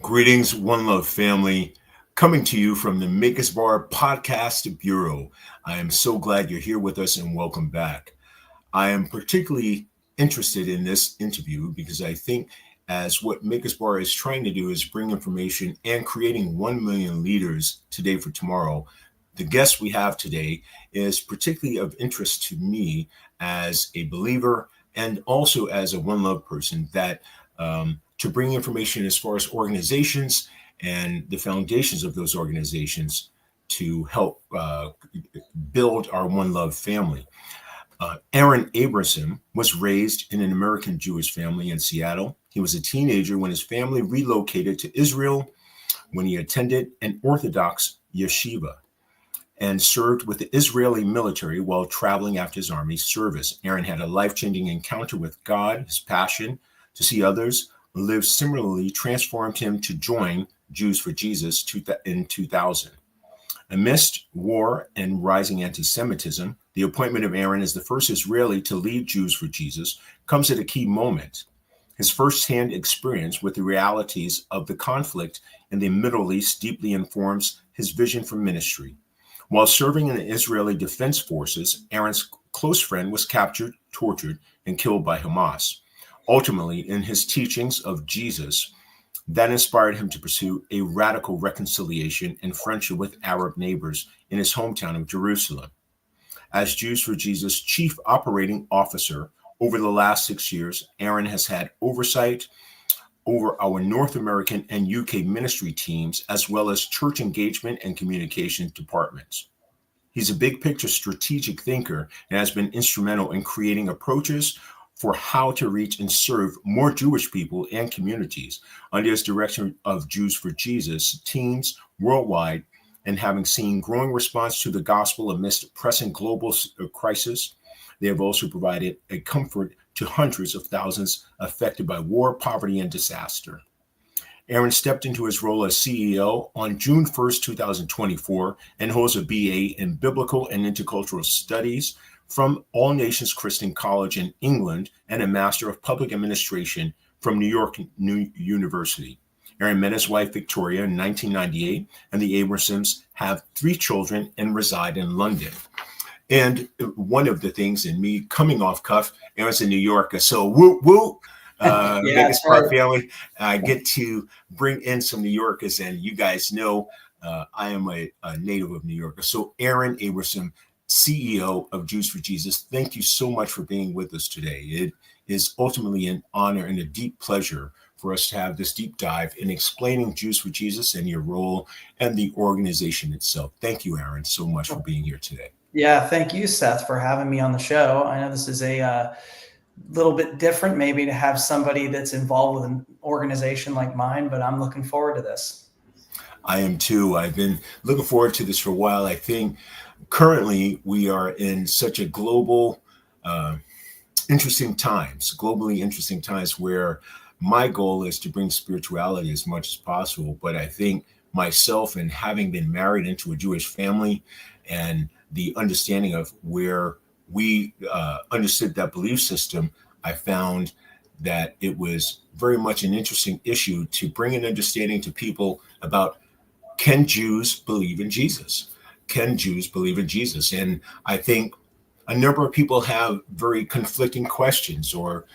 Greetings, One Love family, coming to you from the Maker's Bar Podcast Bureau. I am so glad you're here with us and welcome back. I am particularly interested in this interview because I think as what Maker's Bar is trying to do is bring information and creating 1 million leaders today for tomorrow. The guest we have today is particularly of interest to me as a believer and also as a One Love person that to bring information as far as organizations and the foundations of those organizations to help build our One Love family. Aaron Abrahamson was raised in an American Jewish family in Seattle. He was a teenager when his family relocated to Israel, when he attended an Orthodox yeshiva and served with the Israeli military while traveling after his army service. Aaron had a life-changing encounter with God. His passion to see others live similarly transformed him to join Jews for Jesus in 2000. Amidst war and rising anti-Semitism, the appointment of Aaron as the first Israeli to lead Jews for Jesus comes at a key moment. His firsthand experience with the realities of the conflict in the Middle East deeply informs his vision for ministry. While serving in the Israeli Defense Forces, Aaron's close friend was captured, tortured, and killed by Hamas. Ultimately, in his teachings of Jesus, that inspired him to pursue a radical reconciliation and friendship with Arab neighbors in his hometown of Jerusalem. As Jews for Jesus chief operating officer over the last 6 years, Aaron has had oversight over our North American and UK ministry teams, as well as church engagement and communication departments. He's a big picture strategic thinker and has been instrumental in creating approaches for how to reach and serve more Jewish people and communities. Under his direction of Jews for Jesus, teams worldwide, and having seen growing response to the gospel amidst pressing global crisis, they have also provided a comfort to hundreds of thousands affected by war, poverty, and disaster. Aaron stepped into his role as CEO on June 1st, 2024, and holds a BA in Biblical and Intercultural Studies from All Nations Christian College in England and a Master of Public Administration from New York University. Aaron met his wife, Victoria, in 1998, and the Abrahamsons have 3 children and reside in London. And one of the things in me coming off cuff, Aaron's a New Yorker, so whoop, whoop. Maker's Bar family, I get to bring in some New Yorkers, and you guys know I am a native of New York. So Aaron Abrahamson, CEO of Jews for Jesus, thank you so much for being with us today. It is ultimately an honor and a deep pleasure for us to have this deep dive in explaining Jews for Jesus and your role and the organization itself. Thank you, Aaron, so much for being here today. Yeah, thank you, Seth, for having me on the show. I know this is a little bit different maybe to have somebody that's involved with an organization like mine, but I'm looking forward to this. I am too. I've been looking forward to this for a while. I think currently we are in such a global, globally interesting times where my goal is to bring spirituality as much as possible. But I think myself, and having been married into a Jewish family and the understanding of where we understood that belief system, I found that it was very much an interesting issue to bring an understanding to people about, can Jews believe in Jesus? Can Jews believe in Jesus? And I think a number of people have very conflicting questions or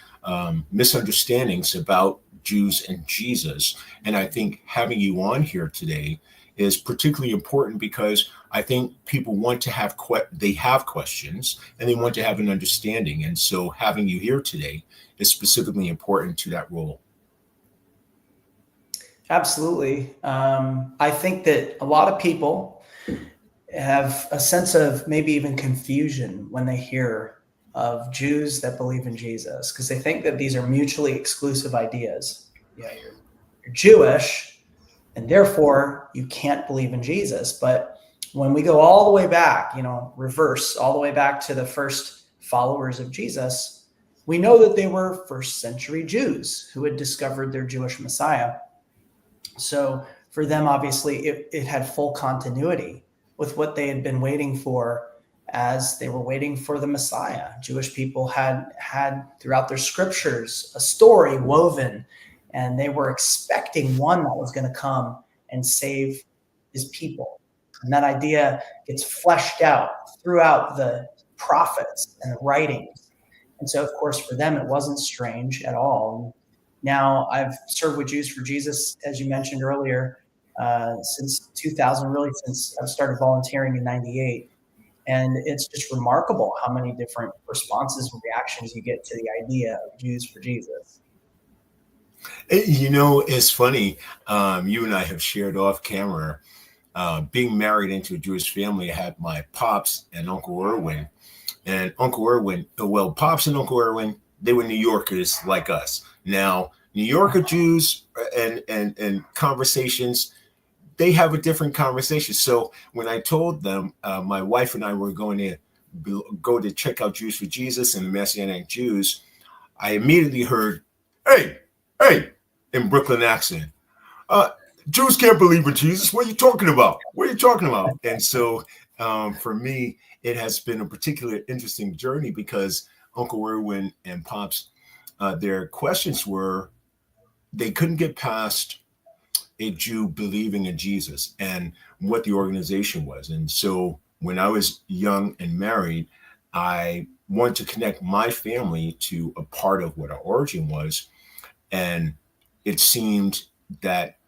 misunderstandings about Jews and Jesus. And I think having you on here today is particularly important because I think people want to have they have questions and they want to have an understanding. And so having you here today is specifically important to that role. Absolutely. I think that a lot of people have a sense of maybe even confusion when they hear of Jews that believe in Jesus, because they think that these are mutually exclusive ideas. Yeah, you're Jewish, and therefore you can't believe in Jesus. But when we go all the way back, reverse all the way back to the first followers of Jesus, we know that they were first century Jews who had discovered their Jewish Messiah. So for them, obviously, it had full continuity with what they had been waiting for as they were waiting for the Messiah. Jewish people had throughout their scriptures a story woven, and they were expecting one that was going to come and save his people. And that idea gets fleshed out throughout the prophets and the writings. And so, of course, for them, it wasn't strange at all. Now, I've served with Jews for Jesus, as you mentioned earlier, since 2000, really since I started volunteering in 98. And it's just remarkable how many different responses and reactions you get to the idea of Jews for Jesus. It's funny. You and I have shared off camera. Being married into a Jewish family, I had my pops and Uncle Erwin. And Uncle Erwin, Pops and Uncle Erwin, they were New Yorkers like us. Now, New Yorker Jews and conversations, they have a different conversation. So when I told them my wife and I were going to go to check out Jews for Jesus and the Messianic Jews, I immediately heard, hey, in Brooklyn accent, Jews can't believe in Jesus. What are you talking about? And so for me, it has been a particularly interesting journey because Uncle Erwin and Pops, their questions were, they couldn't get past a Jew believing in Jesus and what the organization was. And so when I was young and married, I wanted to connect my family to a part of what our origin was. And it seemed that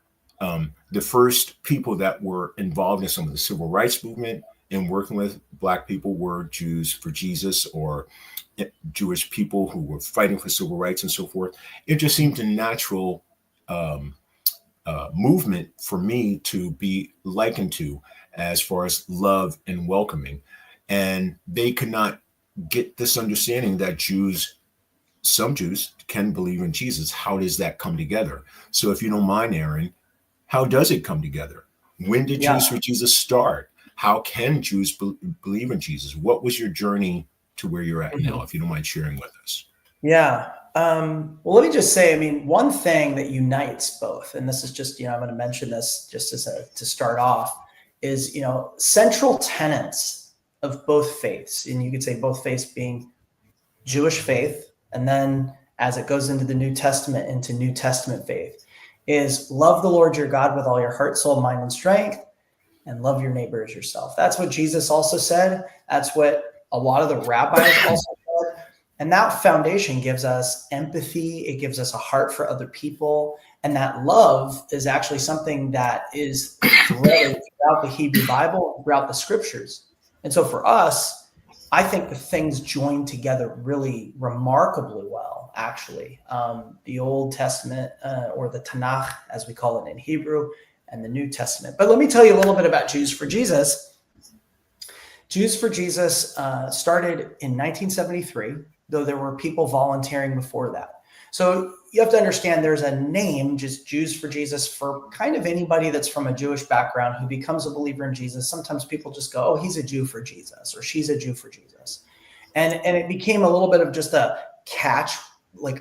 the first people that were involved in some of the civil rights movement and working with Black people were Jews for Jesus or Jewish people who were fighting for civil rights and so forth. It just seemed a natural movement for me to be likened to as far as love and welcoming. And they could not get this understanding that some Jews can believe in Jesus. How does that come together? So if you don't mind, Aaron, how does it come together? When did Jews for Jesus start? How can Jews believe in Jesus? What was your journey to where you're at now, if you don't mind sharing with us? Yeah. Well, let me just say, one thing that unites both, and this is just, I'm going to mention this just to start off, is, central tenets of both faiths. And you could say both faiths being Jewish faith, and then as it goes into the New Testament, into New Testament faith, is love the Lord your God with all your heart, soul, mind, and strength, and love your neighbor as yourself. That's what Jesus also said. That's what a lot of the rabbis also said. And that foundation gives us empathy. It gives us a heart for other people. And that love is actually something that is threaded throughout the Hebrew Bible, throughout the scriptures. And so for us, I think the things join together really remarkably well, actually. The Old Testament, or the Tanakh, as we call it in Hebrew, and the New Testament. But let me tell you a little bit about Jews for Jesus. Jews for Jesus started in 1973, though there were people volunteering before that. So you have to understand there's a name, just Jews for Jesus, for kind of anybody that's from a Jewish background who becomes a believer in Jesus. Sometimes people just go, oh, he's a Jew for Jesus, or she's a Jew for Jesus. And it became a little bit of just a catchphrase.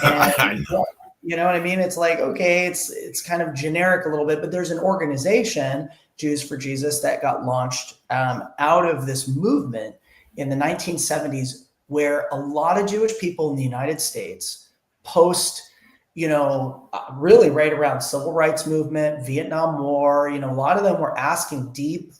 And, you know what I mean? It's like, okay, it's kind of generic a little bit, but there's an organization, Jews for Jesus, that got launched out of this movement in the 1970s, where a lot of Jewish people in the United States post, really right around civil rights movement, Vietnam War, a lot of them were asking deep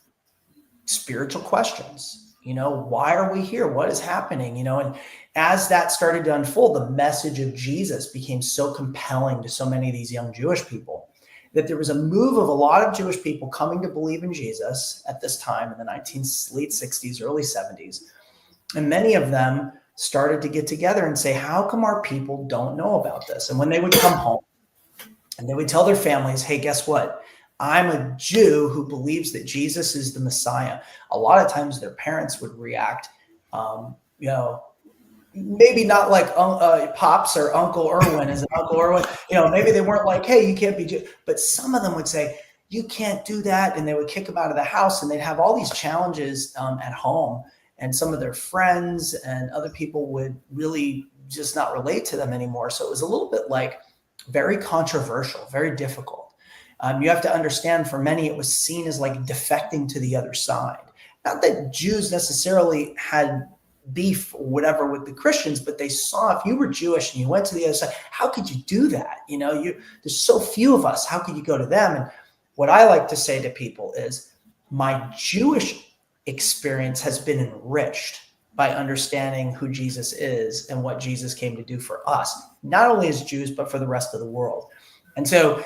spiritual questions. Why are we here? What is happening? And as that started to unfold, the message of Jesus became so compelling to so many of these young Jewish people that there was a move of a lot of Jewish people coming to believe in Jesus at this time in the late 60s, early 70s. And many of them started to get together and say, how come our people don't know about this? And when they would come home and they would tell their families, hey, guess what? I'm a Jew who believes that Jesus is the Messiah. A lot of times their parents would react, maybe not like Pops or Uncle Erwin as an Uncle Erwin. Maybe they weren't like, hey, you can't be Jew. But some of them would say, you can't do that. And they would kick them out of the house, and they'd have all these challenges at home. And some of their friends and other people would really just not relate to them anymore. So it was a little bit like very controversial, very difficult. You have to understand, for many, it was seen as like defecting to the other side. Not that Jews necessarily had beef or whatever with the Christians, but they saw if you were Jewish and you went to the other side, how could you do that? There's so few of us. How could you go to them? And what I like to say to people is, my Jewish experience has been enriched by understanding who Jesus is and what Jesus came to do for us, not only as Jews, but for the rest of the world. And so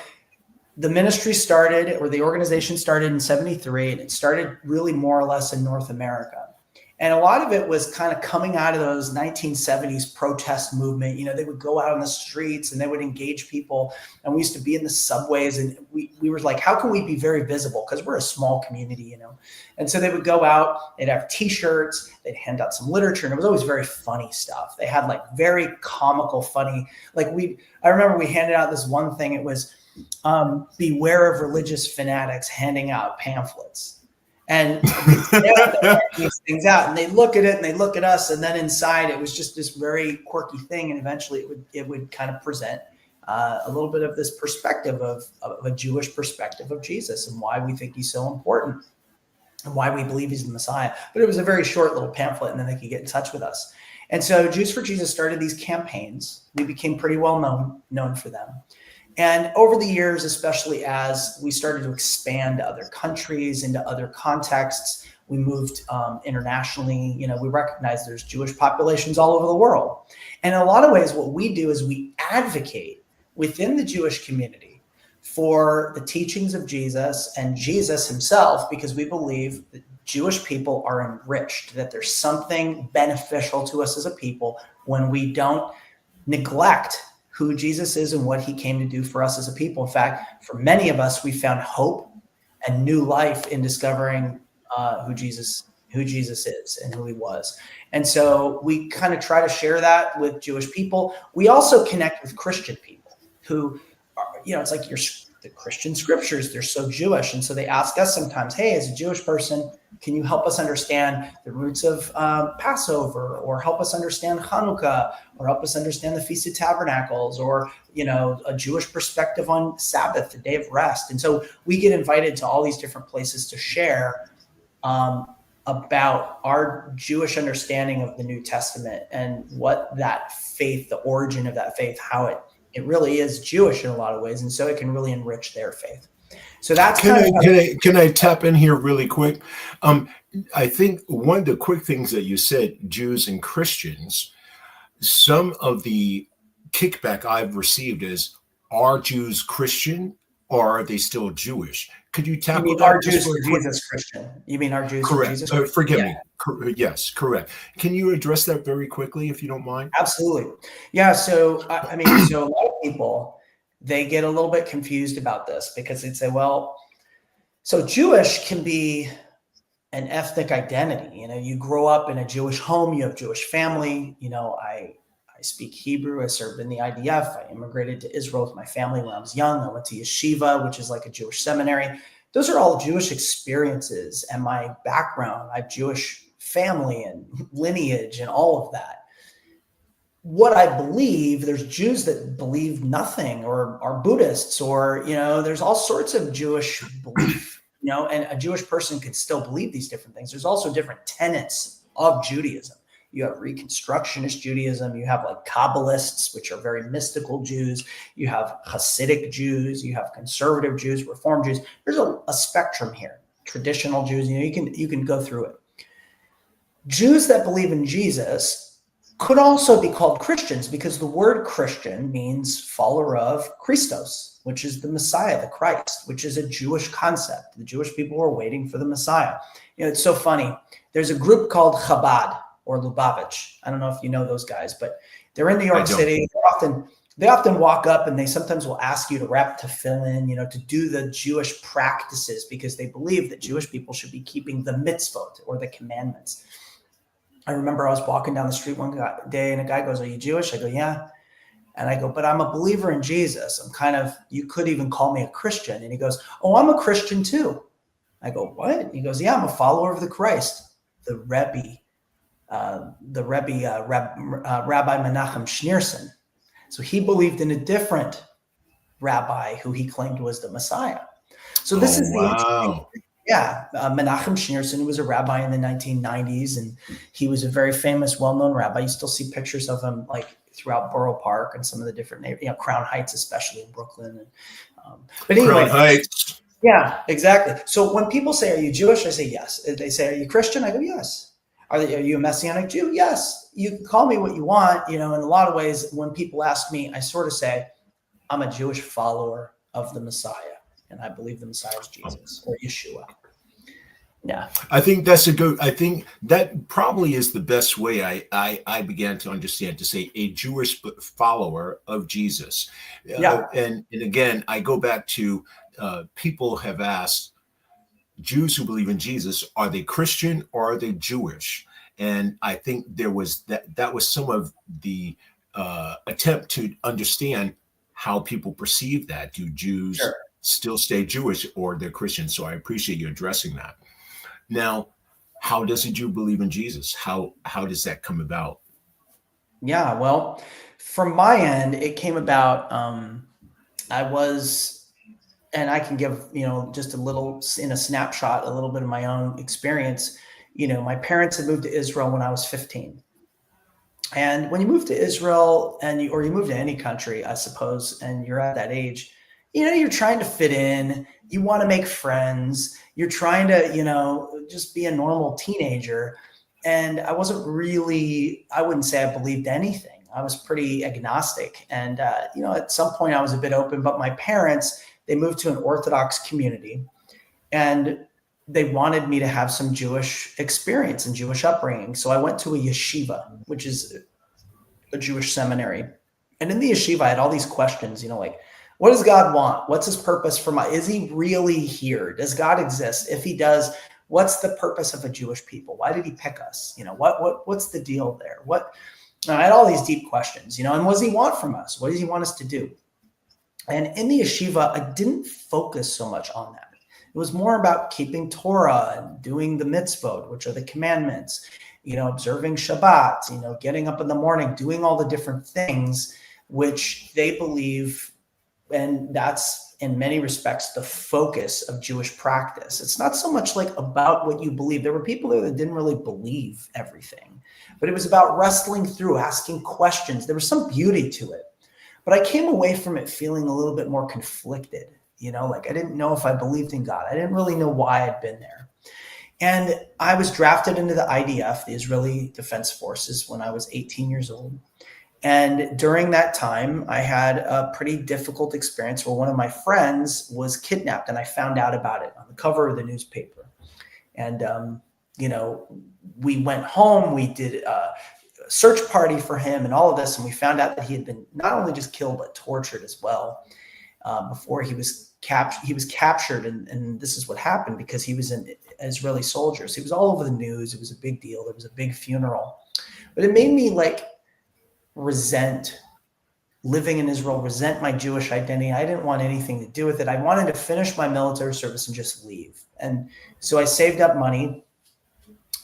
the ministry started, or the organization started in 73, and it started really more or less in North America. And a lot of it was kind of coming out of those 1970s protest movement. They would go out on the streets and they would engage people. And we used to be in the subways, and we were like, how can we be very visible? Because we're a small community, And so they would go out, they'd have T-shirts, they'd hand out some literature, and it was always very funny stuff. They had like very comical, funny, I remember we handed out this one thing. It was, beware of religious fanatics handing out pamphlets. And these things out, and they look at it and they look at us, and then inside it was just this very quirky thing. And eventually it would kind of present a little bit of this perspective of a Jewish perspective of Jesus and why we think he's so important and why we believe he's the Messiah. But it was a very short little pamphlet, and then they could get in touch with us. And so Jews for Jesus started these campaigns. We became pretty well known for them. And over the years, especially as we started to expand to other countries, into other contexts, we moved internationally. We recognize there's Jewish populations all over the world. And in a lot of ways, what we do is we advocate within the Jewish community for the teachings of Jesus and Jesus himself, because we believe that Jewish people are enriched, that there's something beneficial to us as a people when we don't neglect who Jesus is and what he came to do for us as a people. In fact, for many of us, we found hope and new life in discovering who Jesus is and who he was. And so we kind of try to share that with Jewish people. We also connect with Christian people who are, it's like the Christian scriptures, they're so Jewish. And so they ask us sometimes, hey, as a Jewish person, can you help us understand the roots of Passover, or help us understand Hanukkah, or help us understand the Feast of Tabernacles, or, a Jewish perspective on Sabbath, the day of rest. And so we get invited to all these different places to share about our Jewish understanding of the New Testament and what that faith, the origin of that faith, how it really is Jewish in a lot of ways. And so it can really enrich their faith. So that's can I tap in here really quick? I think one of the quick things that you said, Jews and Christians, some of the kickback I've received is, are Jews Christian or are they still Jewish? Could you tap on our Jews for Jesus Christian? You mean our Jews for Jesus Christian? Forgive me. Yes, correct. Can you address that very quickly, if you don't mind? Absolutely. Yeah. So, so a lot of people, they get a little bit confused about this, because they'd say, well, so Jewish can be an ethnic identity. You grow up in a Jewish home, you have Jewish family. I speak Hebrew. I served in the IDF. I immigrated to Israel with my family when I was young. I went to yeshiva, which is like a Jewish seminary. Those are all Jewish experiences, and my background, I have Jewish family and lineage and all of that. What I believe, there's Jews that believe nothing, or are Buddhists, or, there's all sorts of Jewish belief, and a Jewish person could still believe these different things. There's also different tenets of Judaism. You have Reconstructionist Judaism. You have like Kabbalists, which are very mystical Jews. You have Hasidic Jews. You have conservative Jews, Reform Jews. There's a spectrum here. Traditional Jews, you can go through it. Jews that believe in Jesus could also be called Christians, because the word Christian means follower of Christos, which is the Messiah, the Christ, which is a Jewish concept. The Jewish people were waiting for the Messiah. It's so funny. There's a group called Chabad, or Lubavitch. I don't know if you know those guys, but they're in New York City. They often walk up, and they sometimes will ask you to wrap tefillin, to do the Jewish practices, because they believe that Jewish people should be keeping the mitzvot, or the commandments. I remember I was walking down the street one day, and a guy goes, "Are you Jewish?" I go, "Yeah." And I go, but I'm a believer in Jesus. You could even call me a Christian. And he goes, oh, I'm a Christian too. I go, what? He goes, yeah, I'm a follower of the Christ, the Rebbe, Rabbi Menachem Schneerson. So he believed in a different rabbi who he claimed was the Messiah. So this is the wow. Menachem Schneerson, who was a rabbi in the 1990s, and he was a very famous, well-known rabbi. You still see pictures of him like throughout Borough Park and some of the different neighborhoods, Crown Heights, especially in Brooklyn. But anyway, Crown Heights. Yeah, exactly. So when people say, "Are you Jewish?" I say yes. They say, "Are you Christian?" I go, "Yes." Are you a Messianic Jew? Yes. You can call me what you want. In a lot of ways, when people ask me, I sort of say, I'm a Jewish follower of the Messiah, and I believe the Messiah is Jesus or Yeshua. Yeah. I think that probably is the best way I began to understand, to say a Jewish follower of Jesus. Yeah. And again, I go back to people have asked, Jews who believe in Jesus, are they Christian or are they Jewish? And I think there was that was some of the attempt to understand how people perceive that. Do Jews still stay Jewish or they're Christian? So I appreciate you addressing that. Now, how does a Jew believe in Jesus? How does that come about? Yeah, well, from my end, it came about. And I can give, just a little in a snapshot, a little bit of my own experience. My parents had moved to Israel when I was 15. And when you move to Israel or you move to any country, I suppose, and you're at that age, you're trying to fit in, you want to make friends, you're trying to, just be a normal teenager. And I wouldn't say I believed anything. I was pretty agnostic. And, at some point I was a bit open, but my parents, they moved to an Orthodox community and they wanted me to have some Jewish experience and Jewish upbringing. So I went to a yeshiva, which is a Jewish seminary. And in the yeshiva, I had all these questions, like, what does God want? What's his purpose is he really here? Does God exist? If he does, what's the purpose of a Jewish people? Why did he pick us? What's the deal there? I had all these deep questions, and what does he want from us? What does he want us to do? And in the yeshiva, I didn't focus so much on that. It was more about keeping Torah and doing the mitzvot, which are the commandments, observing Shabbat, getting up in the morning, doing all the different things which they believe. And that's in many respects the focus of Jewish practice. It's not so much like about what you believe. There were people there that didn't really believe everything, but it was about wrestling through, asking questions. There was some beauty to it. But I came away from it feeling a little bit more conflicted, like I didn't know if I believed in God. I didn't really know why I'd been there. And I was drafted into the IDF, the Israeli Defense Forces, when I was 18 years old. And during that time, I had a pretty difficult experience where one of my friends was kidnapped and I found out about it on the cover of the newspaper. And, we went home, we did search party for him and all of this. And we found out that he had been not only just killed, but tortured as well before he was captured. He was captured. And this is what happened because he was an Israeli soldier. So he was all over the news. It was a big deal. There was a big funeral. But it made me resent living in Israel, resent my Jewish identity. I didn't want anything to do with it. I wanted to finish my military service and just leave. And so I saved up money.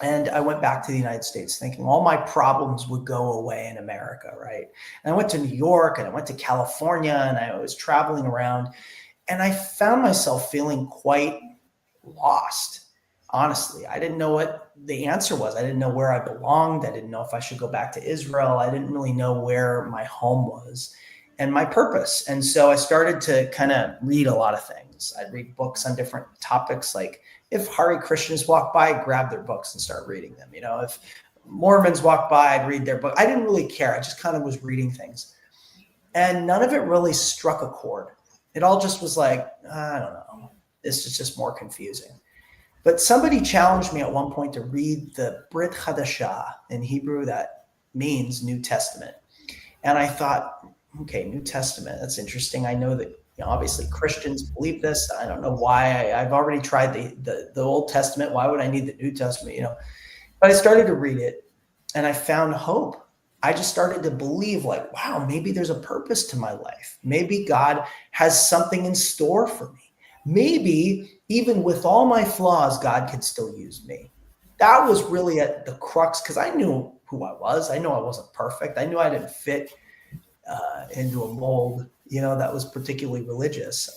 And I went back to the United States thinking all my problems would go away in America, right? And I went to New York and I went to California and I was traveling around and I found myself feeling quite lost. Honestly, I didn't know what the answer was. I didn't know where I belonged. I didn't know if I should go back to Israel. I didn't really know where my home was and my purpose. And so I started to kind of read a lot of things. I'd read books on different topics, like if Hare Krishnas walk by, I'd grab their books and start reading them. If Mormons walk by, I'd read their book. I didn't really care. I just kind of was reading things. And none of it really struck a chord. It all just was like, I don't know. This is just more confusing. But somebody challenged me at one point to read the Brit Hadashah. In Hebrew, that means New Testament. And I thought, okay, New Testament, that's interesting. I know that obviously Christians believe this. I don't know why. I've already tried the Old Testament. Why would I need the New Testament? But I started to read it and I found hope. I just started to believe like, wow, maybe there's a purpose to my life. Maybe God has something in store for me. Maybe even with all my flaws, God could still use me. That was really at the crux, because I knew who I was. I knew I wasn't perfect. I knew I didn't fit into a mold, that was particularly religious.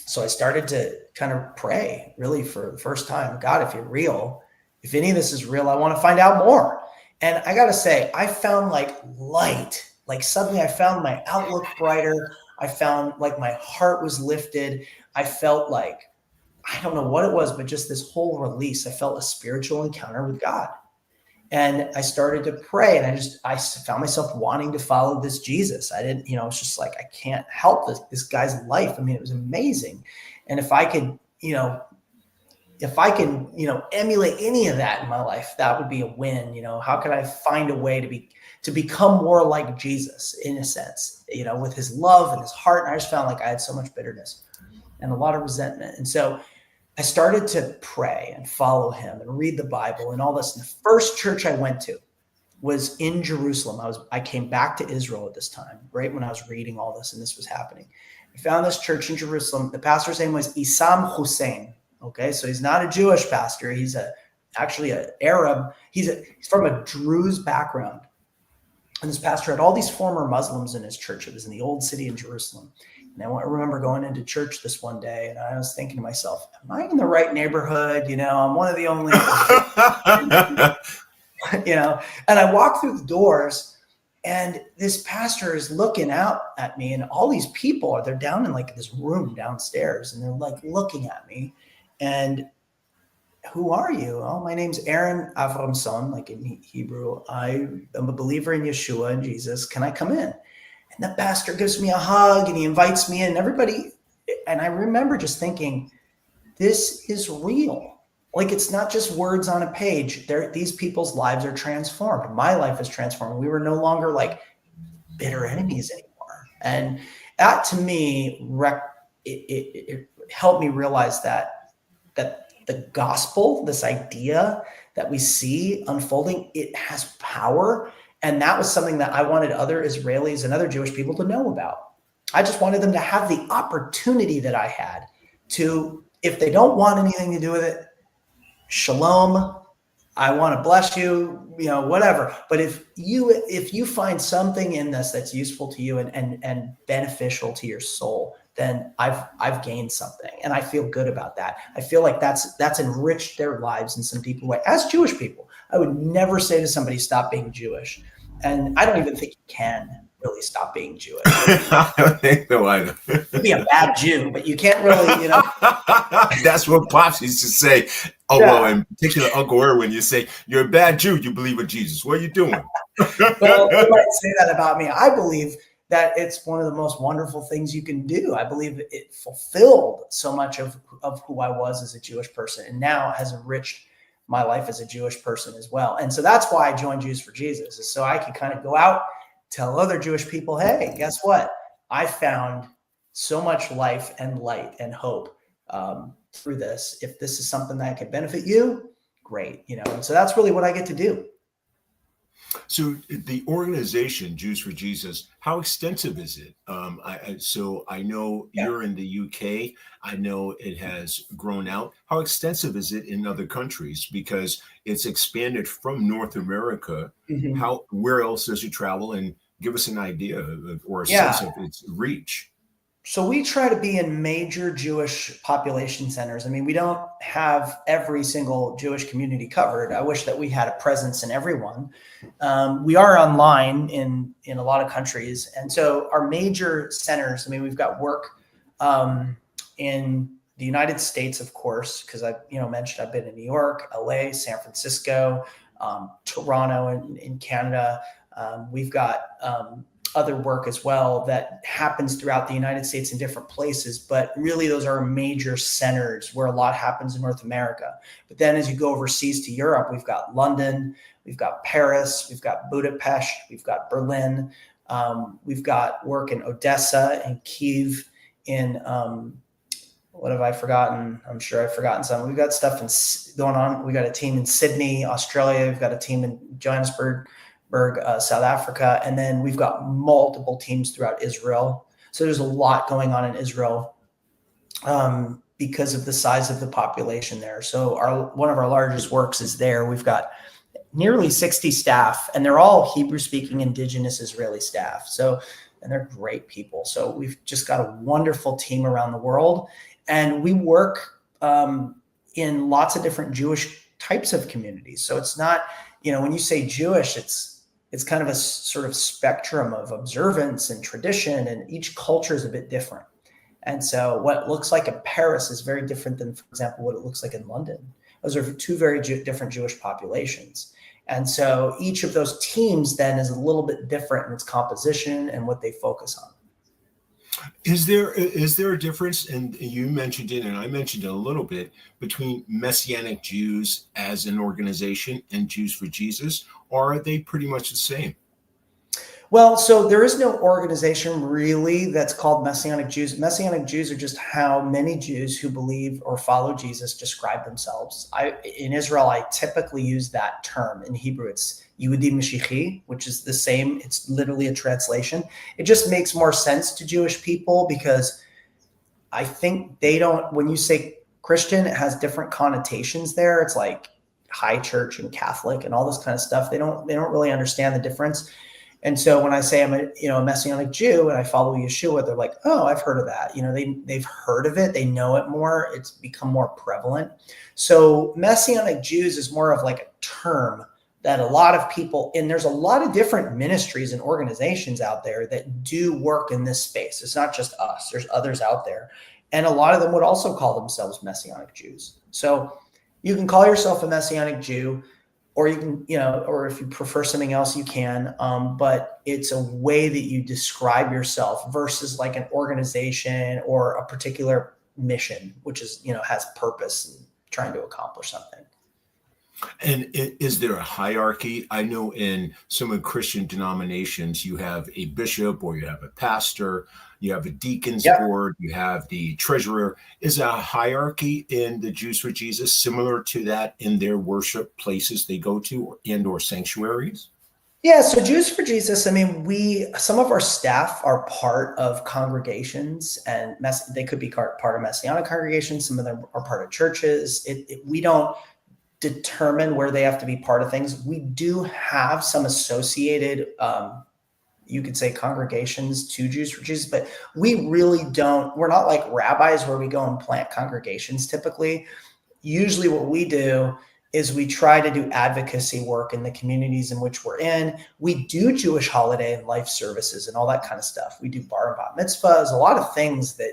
So I started to kind of pray really for the first time. God, if you're real, if any of this is real, I want to find out more. And I got to say, I found like light, like suddenly I found my outlook brighter. I found like my heart was lifted. I felt like, I don't know what it was, but just this whole release. I felt a spiritual encounter with God. And I started to pray, and I found myself wanting to follow this Jesus. I didn't, it's just like, I can't help this guy's life. I mean, it was amazing. And if I could, emulate any of that in my life, that would be a win. How could I find a way to become more like Jesus in a sense, with his love and his heart. And I just found like I had so much bitterness and a lot of resentment. And so I started to pray and follow him and read the Bible and all this. And the first church I went to was in Jerusalem. I came back to Israel at this time, right when I was reading all this and this was happening. I found this church in Jerusalem. The pastor's name was Issam Hussein. Okay, so he's not a Jewish pastor. He's actually an Arab. He's from a Druze background. And this pastor had all these former Muslims in his church. It was in the old city in Jerusalem. And I remember going into church this one day, and I was thinking to myself, am I in the right neighborhood? I'm one of the only, and I walked through the doors, and this pastor is looking out at me, and all these people they're down in like this room downstairs, and they're like looking at me. And who are you? Oh, my name's Aaron Avramson, like in Hebrew. I am a believer in Yeshua and Jesus. Can I come in? And the pastor gives me a hug and he invites me in, and I remember just thinking, this is real. Like, it's not just words on a page. These people's lives are transformed. My life is transformed. We were no longer like bitter enemies anymore. And that to me, it helped me realize that the gospel, this idea that we see unfolding, it has power. And that was something that I wanted other Israelis and other Jewish people to know about. I just wanted them to have the opportunity that I had to, if they don't want anything to do with it, shalom, I want to bless you, whatever. But if you find something in this that's useful to you and beneficial to your soul, then I've gained something, and I feel good about that. I feel like that's enriched their lives in some deeper way. As Jewish people, I would never say to somebody, stop being Jewish. And I don't even think you can really stop being Jewish. I don't think so either. You'd be a bad Jew, but you can't really, That's what Pops used to say. Oh, yeah. Well, in particular, Uncle Erwin, you say, you're a bad Jew, you believe in Jesus. What are you doing? Well, you might say that about me. I believe that it's one of the most wonderful things you can do. I believe it fulfilled so much of who I was as a Jewish person, and now has enriched my life as a Jewish person as well. And so that's why I joined Jews for Jesus, is so I could kind of go out, tell other Jewish people, hey, guess what? I found so much life and light and hope through this. If this is something that can benefit you, great. And so that's really what I get to do. So the organization Jews for Jesus, how extensive is it? I know you're in the UK. I know it has grown out. How extensive is it in other countries? Because it's expanded from North America. Mm-hmm. Where else does it travel? And give us an idea or a sense of its reach. So we try to be in major Jewish population centers. I mean, we don't have every single Jewish community covered. I wish that we had a presence in everyone. We are online in a lot of countries. And so our major centers, I mean, we've got work in the United States, of course, because I mentioned I've been in New York, LA, San Francisco, Toronto in Canada. We've got other work as well that happens throughout the United States in different places, but really those are major centers where a lot happens in North America. But then as you go overseas to Europe, we've got London, we've got Paris, we've got Budapest, we've got Berlin, we've got work in Odessa and Kyiv, in what have I forgotten? I'm sure I've forgotten some. We've got stuff going on. We got a team in Sydney, Australia. We've got a team in Johannesburg, South Africa. And then we've got multiple teams throughout Israel. So there's a lot going on in Israel because of the size of the population there. So one of our largest works is there. We've got nearly 60 staff, and they're all Hebrew-speaking indigenous Israeli staff. And they're great people. So we've just got a wonderful team around the world. And we work in lots of different Jewish types of communities. So it's not, when you say Jewish, it's kind of a sort of spectrum of observance and tradition, and each culture is a bit different. And so what looks like in Paris is very different than, for example, what it looks like in London. Those are two very different Jewish populations. And so each of those teams then is a little bit different in its composition and what they focus on. Is there a difference, and you mentioned it and I mentioned it a little bit, between Messianic Jews as an organization and Jews for Jesus, or are they pretty much the same? Well, so there is no organization really that's called Messianic Jews. Messianic Jews are just how many Jews who believe or follow Jesus describe themselves. In Israel, I typically use that term. In Hebrew, it's Yehudi Mashiach, which is the same. It's literally a translation. It just makes more sense to Jewish people because I think when you say Christian, it has different connotations there. It's like high church and Catholic and all this kind of stuff. They don't really understand the difference. And so when I say I'm a Messianic Jew and I follow Yeshua, they're like, oh, I've heard of that. They've heard of it. They know it more. It's become more prevalent. So Messianic Jews is more of like a term that a lot of people, and there's a lot of different ministries and organizations out there that do work in this space. It's not just us. There's others out there. And a lot of them would also call themselves Messianic Jews. So you can call yourself a Messianic Jew, or you can, or if you prefer something else, you can. But it's a way that you describe yourself versus like an organization or a particular mission, which is, has purpose and trying to accomplish something. And is there a hierarchy? I know in some Christian denominations, you have a bishop or you have a pastor, you have a deacon's board, you have the treasurer. Is a hierarchy in the Jews for Jesus similar to that in their worship places they go to or sanctuaries? Yeah, so Jews for Jesus, some of our staff are part of congregations, and they could be part of Messianic congregations. Some of them are part of churches. We don't determine where they have to be part of things. We do have some associated, you could say, congregations to Jews for Jesus, but we really don't. We're not like rabbis where we go and plant congregations typically. Usually what we do is we try to do advocacy work in the communities in which we're in. We do Jewish holiday and life services and all that kind of stuff. We do bar and bat mitzvahs, a lot of things that,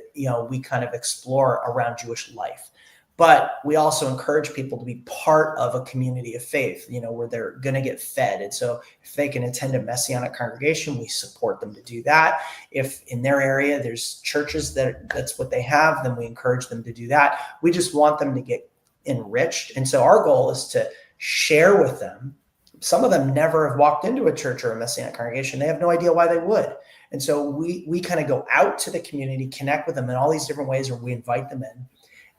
we kind of explore around Jewish life. But we also encourage people to be part of a community of faith, where they're going to get fed. And so if they can attend a Messianic congregation, we support them to do that. If in their area there's churches that's what they have, then we encourage them to do that. We just want them to get enriched. And so our goal is to share with them. Some of them never have walked into a church or a Messianic congregation. They have no idea why they would. And so we kind of go out to the community, connect with them in all these different ways where we invite them in.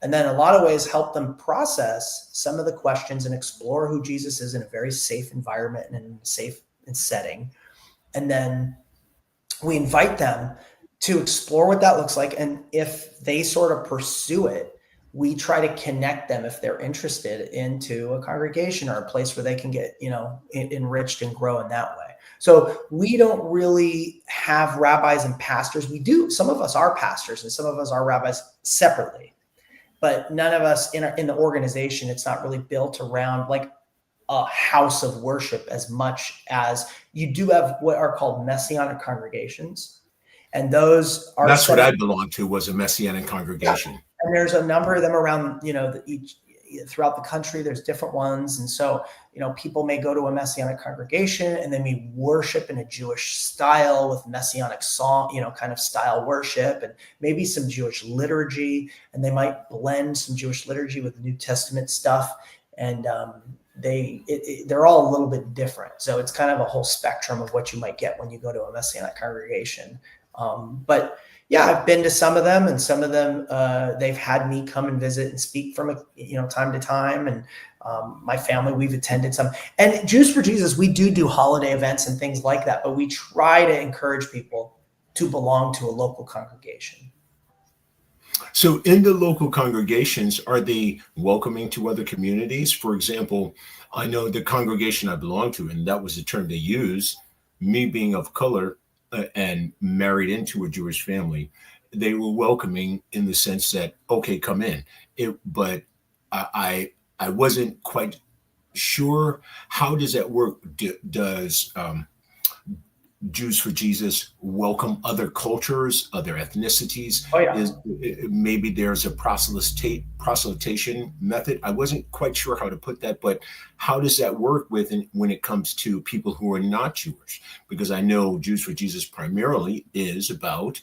And then a lot of ways help them process some of the questions and explore who Jesus is in a very safe environment and in a safe setting. And then we invite them to explore what that looks like. And if they sort of pursue it, we try to connect them, if they're interested, into a congregation or a place where they can get, enriched and grow in that way. So we don't really have rabbis and pastors. We do. Some of us are pastors and some of us are rabbis separately. But none of us in the organization, it's not really built around like a house of worship as much as you do have what are called Messianic congregations. And those are— That's what I belonged to, was a Messianic congregation. Yeah. And there's a number of them around, throughout the country. There's different ones. And so, people may go to a Messianic congregation and they may worship in a Jewish style with Messianic song, kind of style worship, and maybe some Jewish liturgy. And they might blend some Jewish liturgy with New Testament stuff. And they're all a little bit different. So it's kind of a whole spectrum of what you might get when you go to a Messianic congregation. But Yeah, I've been to some of them, and some of them they've had me come and visit and speak from time to time. And my family, we've attended some. And Jews for Jesus, we do holiday events and things like that, but we try to encourage people to belong to a local congregation. So in the local congregations, are they welcoming to other communities? For example, I know the congregation I belong to, and that was the term they use, me being of color and married into a Jewish family, they were welcoming in the sense that, okay, come in. But I wasn't quite sure, how does that work? Does Jews for Jesus welcome other cultures, other ethnicities? Oh yeah. Maybe there's a proselytation method. I wasn't quite sure how to put that, but how does that work when it comes to people who are not Jewish? Because I know Jews for Jesus primarily is about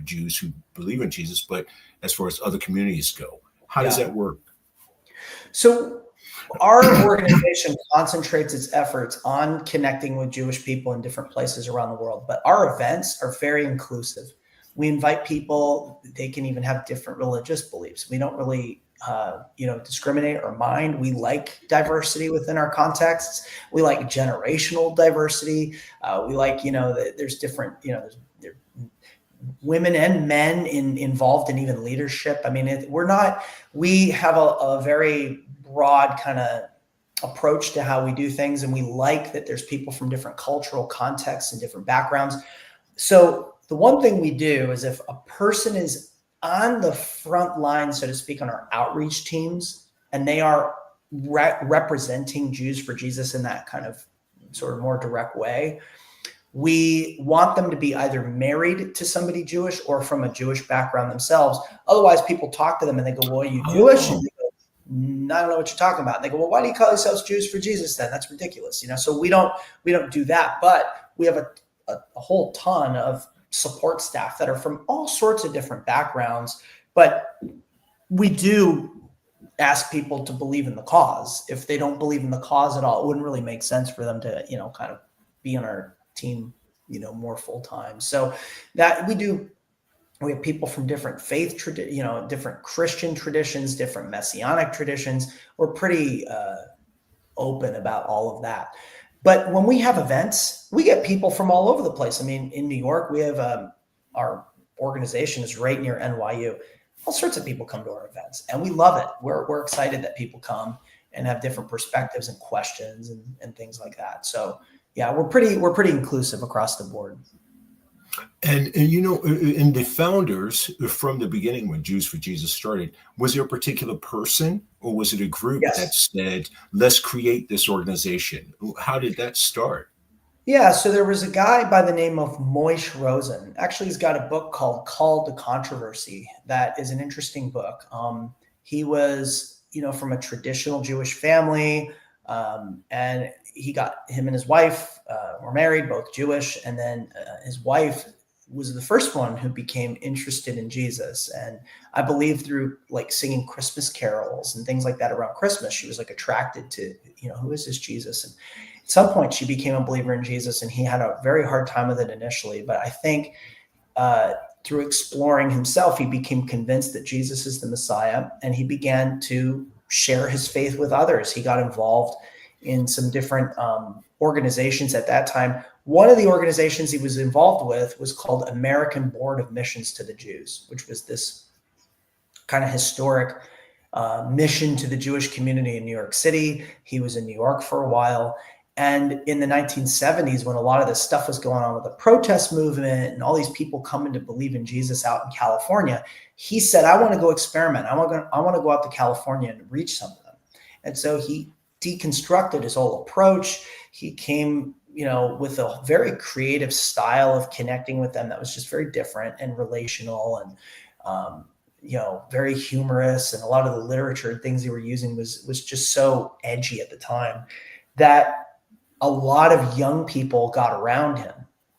Jews who believe in Jesus, but as far as other communities go, how does that work? So our organization concentrates its efforts on connecting with Jewish people in different places around the world, but our events are very inclusive. We invite people, they can even have different religious beliefs. We don't really discriminate or mind. We like diversity within our contexts. We like generational diversity. We like, that there's different, there's women and men involved in even leadership. I mean, we have a very broad kind of approach to how we do things. And we like that there's people from different cultural contexts and different backgrounds. So the one thing we do is if a person is on the front line, so to speak, on our outreach teams, and they are representing Jews for Jesus in that kind of sort of more direct way, we want them to be either married to somebody Jewish or from a Jewish background themselves. Otherwise, people talk to them and they go, well, are you Jewish? And they go, I don't know what you're talking about. And they go, well, why do you call yourselves Jews for Jesus then? That's ridiculous. So we don't do that, but we have a whole ton of support staff that are from all sorts of different backgrounds, but we do ask people to believe in the cause. If they don't believe in the cause at all, it wouldn't really make sense for them to, kind of be on our team, more full time. So that we have people from different faith, different Christian traditions, different Messianic traditions. We're pretty open about all of that. But when we have events, we get people from all over the place. I mean, in New York, we have our organization is right near NYU. All sorts of people come to our events, and we love it. We're excited that people come and have different perspectives and questions and things like that. So yeah, we're pretty inclusive across the board. And in the founders from the beginning, when Jews for Jesus started, was there a particular person or was it a group that said, let's create this organization? How did that start? Yeah, so there was a guy by the name of Moishe Rosen. Actually, he's got a book called Call to Controversy. That is an interesting book. He was, from a traditional Jewish family, and him and his wife were married, both Jewish, and then his wife was the first one who became interested in Jesus. And I believe through like singing Christmas carols and things like that around Christmas, she was like attracted to, who is this Jesus? And at some point she became a believer in Jesus, and he had a very hard time with it initially. But I think through exploring himself, he became convinced that Jesus is the Messiah, and he began to share his faith with others. He got involved in some different organizations at that time. One of the organizations he was involved with was called American Board of Missions to the Jews, which was this kind of historic mission to the Jewish community in New York City. He was in New York for a while. And in the 1970s, when a lot of this stuff was going on with the protest movement and all these people coming to believe in Jesus out in California, he said, I want to go experiment. I want to go out to California and reach some of them. And so he deconstructed his whole approach. He came, with a very creative style of connecting with them that was just very different and relational and, very humorous. And a lot of the literature and things he were using was just so edgy at the time that a lot of young people got around him.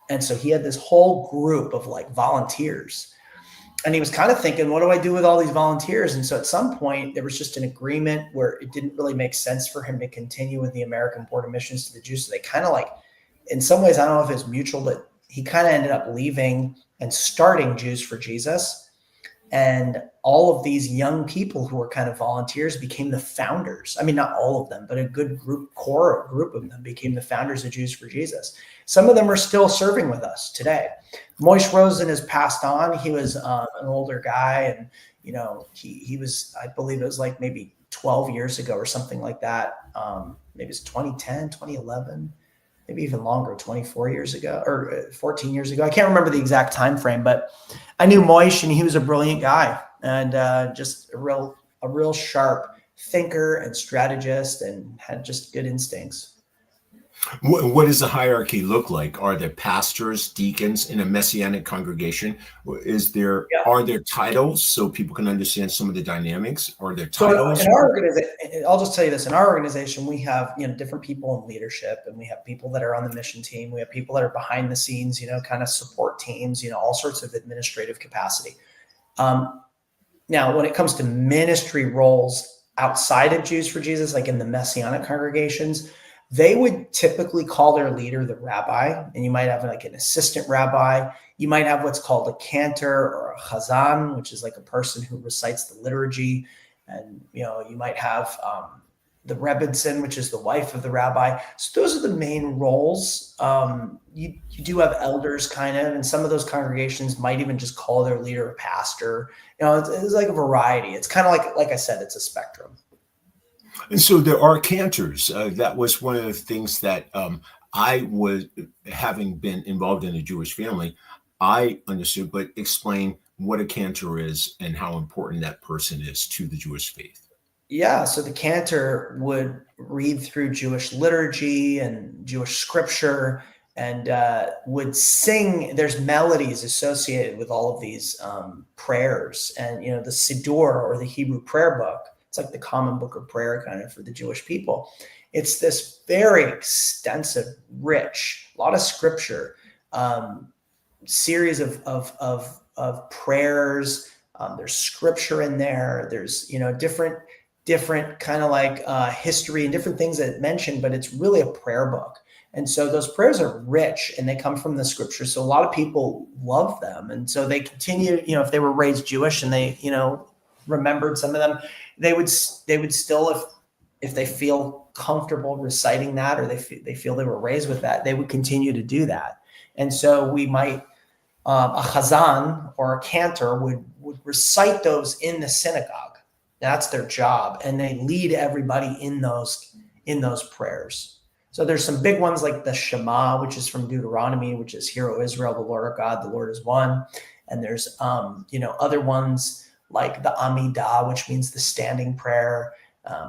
And so he had this whole group of like volunteers. And he was kind of thinking, what do I do with all these volunteers? And so at some point, there was just an agreement where it didn't really make sense for him to continue with the American Board of Missions to the Jews. So they kind of like, in some ways, I don't know if it's mutual, but he kind of ended up leaving and starting Jews for Jesus. And all of these young people who were kind of volunteers became the founders. I mean, not all of them, but a good core group of them became the founders of Jews for Jesus. Some of them are still serving with us today. Moishe Rosen has passed on. He was an older guy, and he was, I believe it was like maybe 12 years ago or something like that. Maybe it's 2010, 2011. Maybe even longer, 24 years ago or 14 years ago. I can't remember the exact time frame, but I knew Moish, and he was a brilliant guy, and just a real sharp thinker and strategist, and had just good instincts. What does the hierarchy look like? Are there pastors, deacons in a messianic congregation? Are there titles so people can understand some of the dynamics? Are there titles? So in our organization, I'll just tell you this: in our organization, we have different people in leadership, and we have people that are on the mission team. We have people that are behind the scenes, kind of support teams, all sorts of administrative capacity. Now, when it comes to ministry roles outside of Jews for Jesus, like in the messianic congregations, they would typically call their leader the rabbi, and you might have like an assistant rabbi. You might have what's called a cantor or a chazan, which is like a person who recites the liturgy. And, you might have the rebbitzin, which is the wife of the rabbi. So those are the main roles. You do have elders kind of, and some of those congregations might even just call their leader a pastor. It's like a variety. It's kind of like I said, it's a spectrum. And so there are cantors. That was one of the things that I was, having been involved in a Jewish family, I understood, but explain what a cantor is and how important that person is to the Jewish faith. Yeah, so the cantor would read through Jewish liturgy and Jewish scripture, and would sing. There's melodies associated with all of these prayers, and the Siddur, or the Hebrew prayer book. It's like the common book of prayer kind of for the Jewish people. It's this very extensive, rich, a lot of scripture, series of prayers. There's scripture in there. There's different kind of like history and different things that it mentioned, but it's really a prayer book. And so those prayers are rich, and they come from the scripture. So a lot of people love them, and so they continue. If they were raised Jewish and they remembered some of them, they would still, if they feel comfortable reciting that, or they feel they were raised with that, they would continue to do that. And so we might, a chazan or a cantor would recite those in the synagogue. That's their job, and they lead everybody in those prayers. So there's some big ones like the Shema, which is from Deuteronomy, which is Hear, O Israel, the Lord our God, the Lord is one. And there's other ones like the Amidah, which means the standing prayer.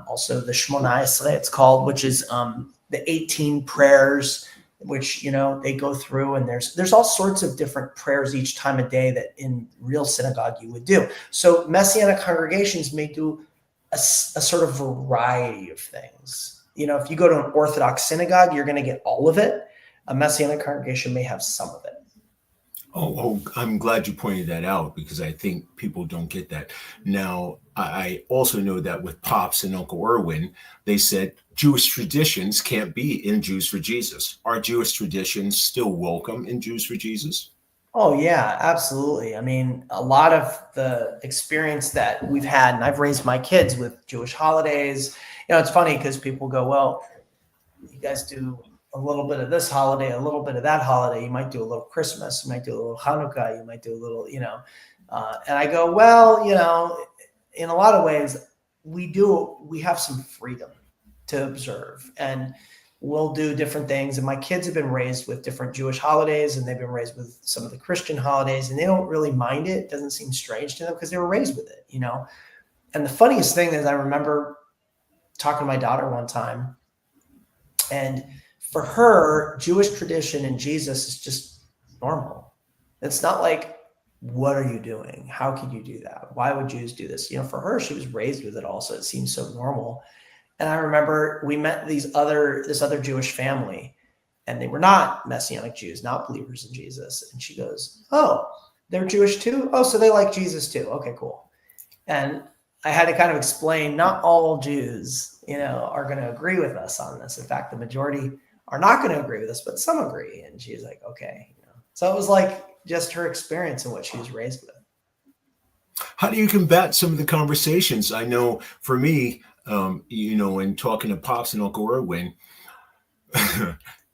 Also the Shmona Esrei, it's called, which is the 18 prayers, which they go through, and there's all sorts of different prayers each time of day that in real synagogue you would do. So Messianic congregations may do a sort of variety of things. If you go to an Orthodox synagogue, you're going to get all of it. A Messianic congregation may have some of it. Oh, I'm glad you pointed that out, because I think people don't get that. Now, I also know that with Pops and Uncle Erwin, they said Jewish traditions can't be in Jews for Jesus. Are Jewish traditions still welcome in Jews for Jesus? Oh, yeah, absolutely. I mean, a lot of the experience that we've had, and I've raised my kids with Jewish holidays. It's funny because people go, well, you guys do a little bit of this holiday, a little bit of that holiday. You might do a little Christmas, you might do a little Hanukkah, you might do a little, and I go, well, in a lot of ways, we have some freedom to observe, and we'll do different things. And my kids have been raised with different Jewish holidays, and they've been raised with some of the Christian holidays, and they don't really mind it. It doesn't seem strange to them because they were raised with it, And the funniest thing is, I remember talking to my daughter one time, and for her, Jewish tradition and Jesus is just normal. It's not like, what are you doing? How could you do that? Why would Jews do this? For her, she was raised with it also. It seems so normal. And I remember we met this other Jewish family, and they were not Messianic Jews, not believers in Jesus. And she goes, oh, they're Jewish too? Oh, so they like Jesus too. Okay, cool. And I had to kind of explain, not all Jews, are going to agree with us on this. In fact, the majority are not going to agree with us, but some agree. And she's like, okay. So it was like, just her experience and what she was raised with. How do you combat some of the conversations? I know for me, in talking to Pops and Uncle Erwin,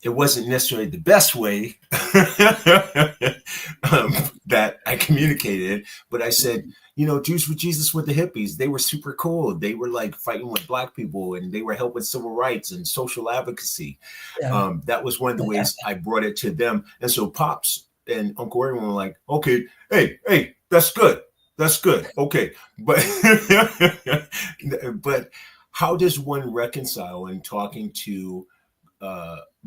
it wasn't necessarily the best way that I communicated, but I said, Jews for Jesus with the hippies, they were super cool. They were like fighting with Black people, and they were helping civil rights and social advocacy. Yeah. That was one of the ways I brought it to them. And so Pops and Uncle Erwin were like, okay, hey, that's good. That's good. Okay. But but how does one reconcile in talking to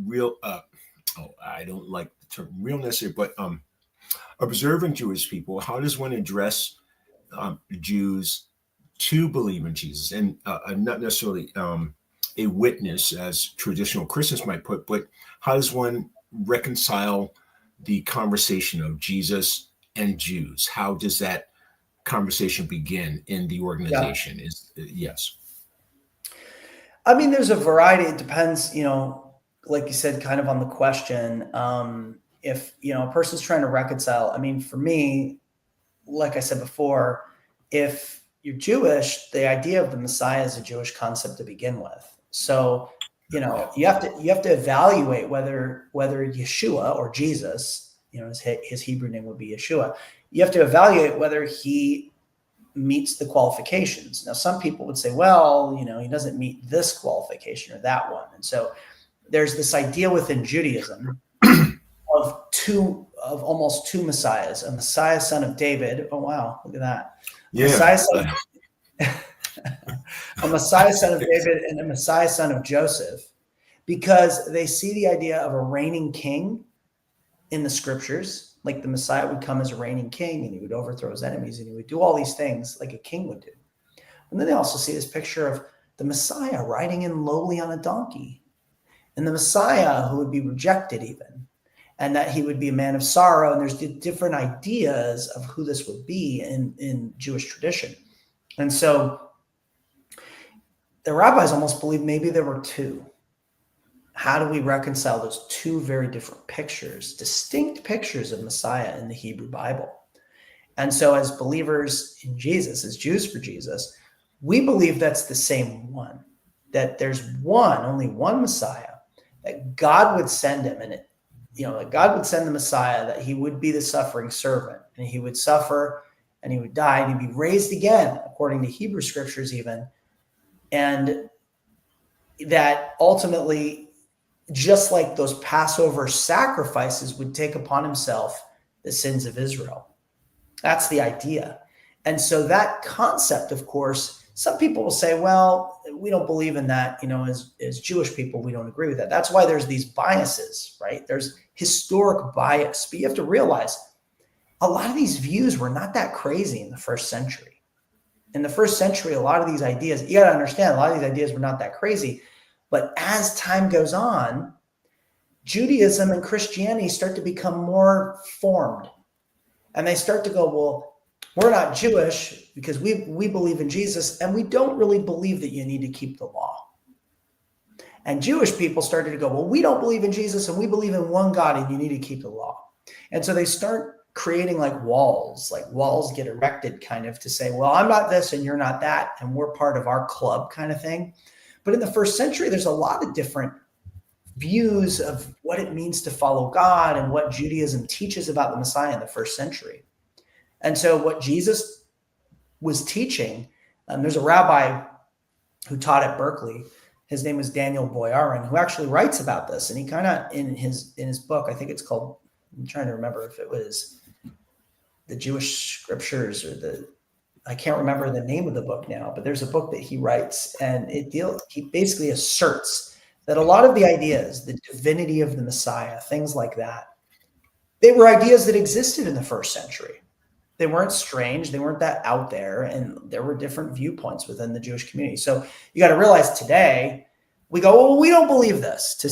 real I don't like the term realness here, but observant Jewish people? How does one address Jews to believe in Jesus, and not necessarily a witness as traditional Christians might put, but how does one reconcile the conversation of Jesus and Jews? How does that conversation begin in the organization? Yes. I mean, there's a variety. It depends, like you said, kind of on the question. If, a person's trying to reconcile, I mean, for me, like I said before, if you're Jewish, the idea of the Messiah is a Jewish concept to begin with. So, you have to evaluate whether Yeshua or Jesus, his Hebrew name would be Yeshua. You have to evaluate whether he meets the qualifications. Now, some people would say, well, he doesn't meet this qualification or that one. And so there's this idea within Judaism of almost two messiahs, a Messiah, son of David. Oh, wow. Look at that. Yeah. A Messiah, son of David, and a Messiah, son of Joseph, because they see the idea of a reigning king in the scriptures. Like the Messiah would come as a reigning king, and he would overthrow his enemies, and he would do all these things like a king would do. And then they also see this picture of the Messiah riding in lowly on a donkey, and the Messiah who would be rejected even, and that he would be a man of sorrow. And there's different ideas of who this would be in Jewish tradition. And so the rabbis almost believe maybe there were two. How do we reconcile those two very different pictures, distinct pictures of Messiah in the Hebrew Bible? And so as believers in Jesus, as Jews for Jesus, we believe that's the same one, that there's only one Messiah, that God would send him, and that God would send the Messiah, that he would be the suffering servant, and he would suffer, and he would die, and he'd be raised again, according to Hebrew scriptures even, and that ultimately, just like those Passover sacrifices, would take upon himself the sins of Israel. That's the idea. And so that concept, of course, some people will say, well, we don't believe in that. As Jewish people, we don't agree with that. That's why there's these biases, right? There's historic bias. But you have to realize a lot of these views were not that crazy in the first century. In the first century, a lot of these ideas, you got to understand, a lot of these ideas were not that crazy. But as time goes on, Judaism and Christianity start to become more formed. And they start to go, well, we're not Jewish because we believe in Jesus, and we don't really believe that you need to keep the law. And Jewish people started to go, well, we don't believe in Jesus, and we believe in one God, and you need to keep the law. And so they start creating like walls get erected kind of to say, well, I'm not this and you're not that, and we're part of our club kind of thing. But in the first century, there's a lot of different views of what it means to follow God and what Judaism teaches about the Messiah in the first century. And so what Jesus was teaching, there's a rabbi who taught at Berkeley. His name was Daniel Boyarin, who actually writes about this. And he kind of, in his book, I think it's called, I'm trying to remember if it was the Jewish Scriptures or I can't remember the name of the book now, but there's a book that he writes, and he basically asserts that a lot of the ideas, the divinity of the Messiah, things like that, they were ideas that existed in the first century. They weren't strange. They weren't that out there. And there were different viewpoints within the Jewish community. So you got to realize today we go, well, we don't believe this, to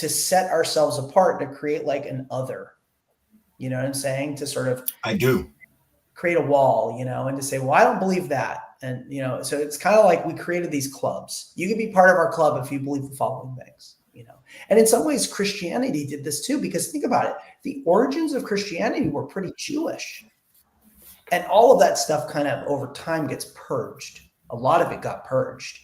set ourselves apart, to create like an other, you know what I'm saying? To sort of, I do. Create a wall, and to say, well, I don't believe that. And, so it's kind of like we created these clubs. You can be part of our club if you believe the following things. And in some ways, Christianity did this too, because think about it. The origins of Christianity were pretty Jewish. And all of that stuff kind of over time gets purged. A lot of it got purged.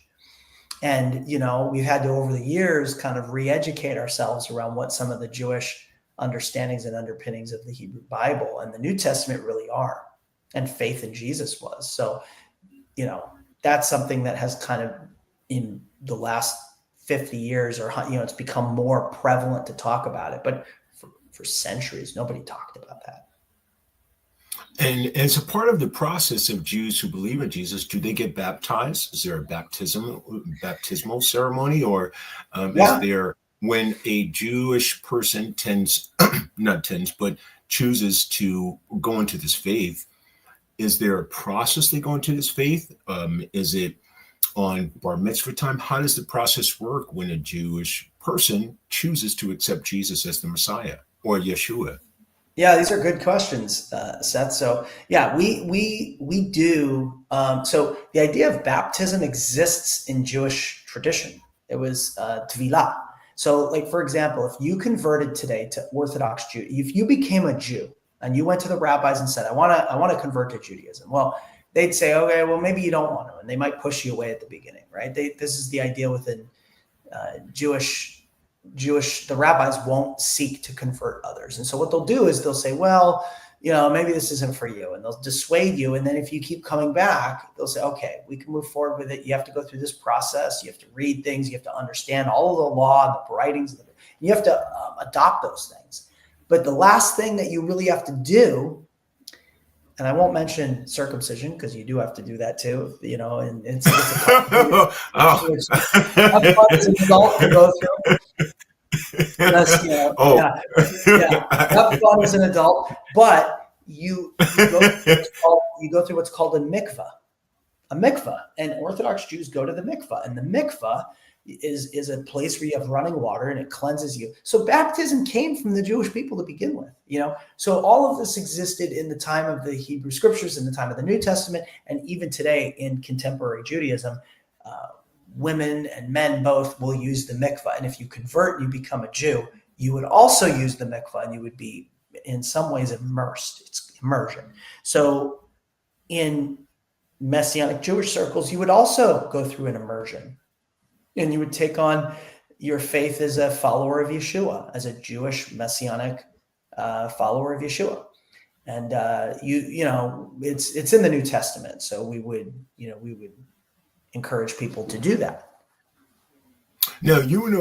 And, we've had to, over the years, kind of re-educate ourselves around what some of the Jewish understandings and underpinnings of the Hebrew Bible and the New Testament really are, and faith in Jesus was. So, that's something that has kind of, in the last 50 years, or, it's become more prevalent to talk about it. But for centuries, nobody talked about that. And as a part of the process of Jews who believe in Jesus, do they get baptized? Is there a baptismal ceremony, or is there, when a Jewish person chooses to go into this faith, is there a process they go into this faith? Is it on bar mitzvah time? How does the process work when a Jewish person chooses to accept Jesus as the Messiah or Yeshua? Yeah, these are good questions, Seth. So yeah, we do. So the idea of baptism exists in Jewish tradition. It was tevilah. So, like, for example, if you converted today to Orthodox Jew, if you became a Jew and you went to the rabbis and said, I want to convert to Judaism. Well, they'd say, okay, well, maybe you don't want to, and they might push you away at the beginning, right? This is the idea within Jewish, the rabbis won't seek to convert others. And so what they'll do is they'll say, well, maybe this isn't for you. And they'll dissuade you. And then if you keep coming back, they'll say, okay, we can move forward with it. You have to go through this process. You have to read things. You have to understand all of the law and the writings. You have to adopt those things. But the last thing that you really have to do, and I won't mention circumcision because you do have to do that too, and it's as an adult to go through. That's, have fun as an adult, but you go through what's called a mikvah, and Orthodox Jews go to the mikvah, and the mikvah is a place where you have running water and it cleanses you. So baptism came from the Jewish people to begin with, So all of this existed in the time of the Hebrew Scriptures, in the time of the New Testament, and even today in contemporary Judaism. Women and men both will use the mikvah. And if you convert and you become a Jew, you would also use the mikvah, and you would be in some ways immersed. It's immersion. So in Messianic Jewish circles, you would also go through an immersion, and you would take on your faith as a follower of Yeshua, as a Jewish Messianic follower of Yeshua. And it's in the New Testament. So we would encourage people to do that. Now, you and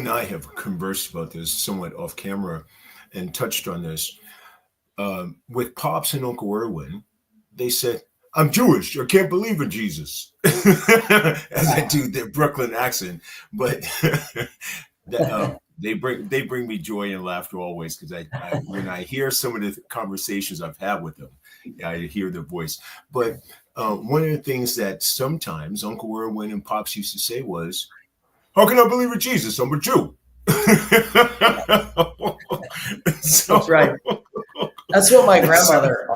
I have conversed about this somewhat off camera and touched on this. With Pops and Uncle Erwin, they said, I'm Jewish. I can't believe in Jesus. As I do their Brooklyn accent. But they bring me joy and laughter always, because when I hear some of the conversations I've had with them, I hear their voice. But one of the things that sometimes Uncle Erwin and Pops used to say was, how can I believe in Jesus? I'm a Jew. That's right. That's what my grandmother,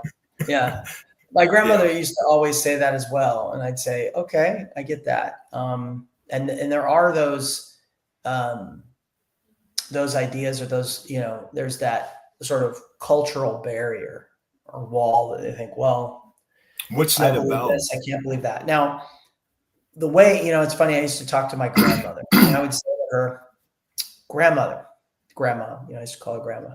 my grandmother used to always say that as well. And I'd say, okay, I get that. And there are those ideas, or those, there's that sort of cultural barrier or wall that they think, well, what's that about? I can't believe that. Now, the way, it's funny, I used to talk to my grandmother, and I would say to her, grandma, I used to call her grandma.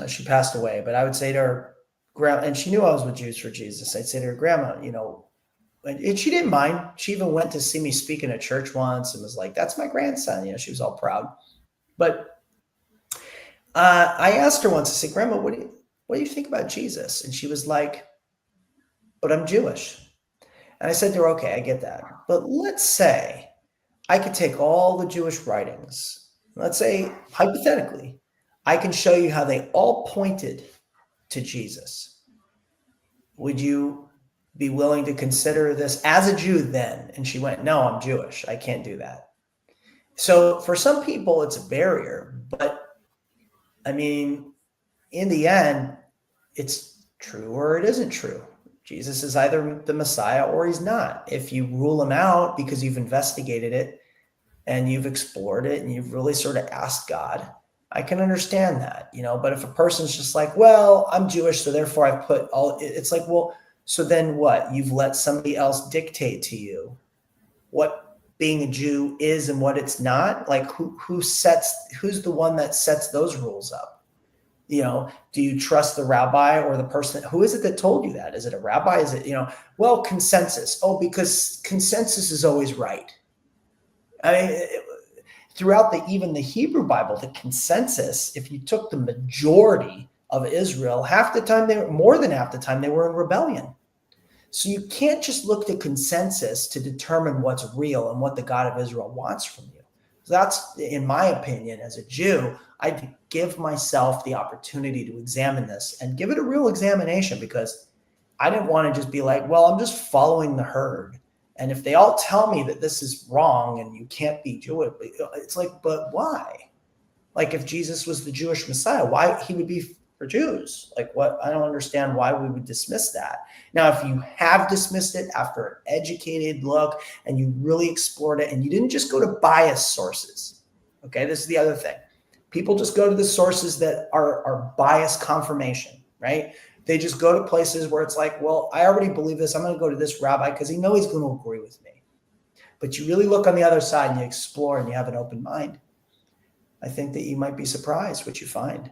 She passed away, but I would say to her, grandma, and she knew I was with Jews for Jesus. I'd say to her, grandma, and she didn't mind. She even went to see me speak in a church once and was like, that's my grandson. She was all proud. But I asked her once, I said, grandma, what do you think about Jesus? And she was like, but I'm Jewish. And I said to her, okay, I get that. But let's say I could take all the Jewish writings. Let's say, hypothetically, I can show you how they all pointed to Jesus. Would you be willing to consider this as a Jew then? And she went, no, I'm Jewish. I can't do that. So for some people, it's a barrier. But I mean, in the end, it's true or it isn't true. Jesus is either the Messiah or he's not. If you rule him out because you've investigated it, and you've explored it and you've really sort of asked God, I can understand that, but if a person's just like, well, I'm Jewish, so therefore I've put it's like, well, so then what? You've let somebody else dictate to you what being a Jew is and what it's not. Like who's the one that sets those rules up? Do you trust the rabbi or the person? Who is it that told you that? Is it a rabbi? Is it, well, consensus. Oh, because consensus is always right. I mean, throughout even the Hebrew Bible, the consensus, if you took the majority of Israel, more than half the time, they were in rebellion. So you can't just look to consensus to determine what's real and what the God of Israel wants from you. So that's, in my opinion, as a Jew, I'd give myself the opportunity to examine this and give it a real examination, because I didn't want to just be like, well, I'm just following the herd. And if they all tell me that this is wrong and you can't be Jewish, it's like, but why? Like if Jesus was the Jewish Messiah, why he would be for Jews? Like what? I don't understand why we would dismiss that. Now, if you have dismissed it after an educated look and you really explored it and you didn't just go to biased sources, okay, this is the other thing. People just go to the sources that are biased confirmation, right? They just go to places where it's like, well, I already believe this. I'm going to go to this rabbi because he's going to agree with me. But you really look on the other side and you explore and you have an open mind. I think that you might be surprised what you find.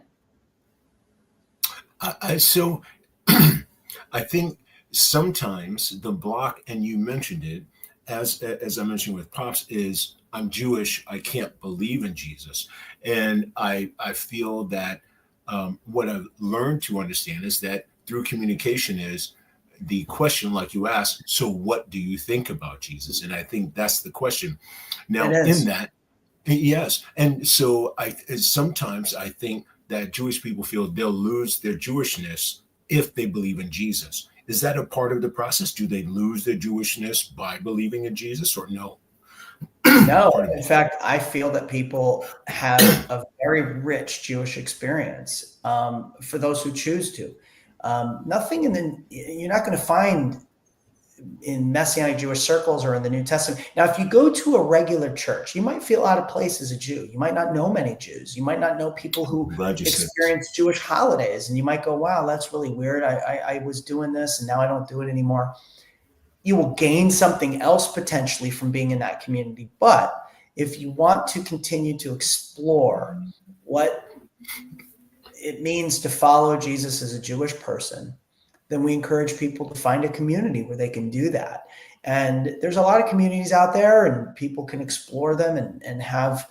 So I think sometimes the block, and you mentioned it, as I mentioned with Pops, is I'm Jewish. I can't believe in Jesus. And I feel that what I've learned to understand is that through communication is the question, like you asked, so what do you think about Jesus? And I think that's the question. Now, in that, yes. And so sometimes I think that Jewish people feel they'll lose their Jewishness if they believe in Jesus. Is that a part of the process? Do they lose their Jewishness by believing in Jesus, or no? No, in fact, I feel that people have a very rich Jewish experience for those who choose to. Nothing you're not going to find in Messianic Jewish circles or in the New Testament. Now, if you go to a regular church, you might feel out of place as a Jew. You might not know many Jews. You might not know people who experience Jewish holidays. And you might go, wow, that's really weird. I was doing this and now I don't do it anymore. You will gain something else potentially from being in that community. But if you want to continue to explore what it means to follow Jesus as a Jewish person, then we encourage people to find a community where they can do that. And there's a lot of communities out there, and people can explore them and have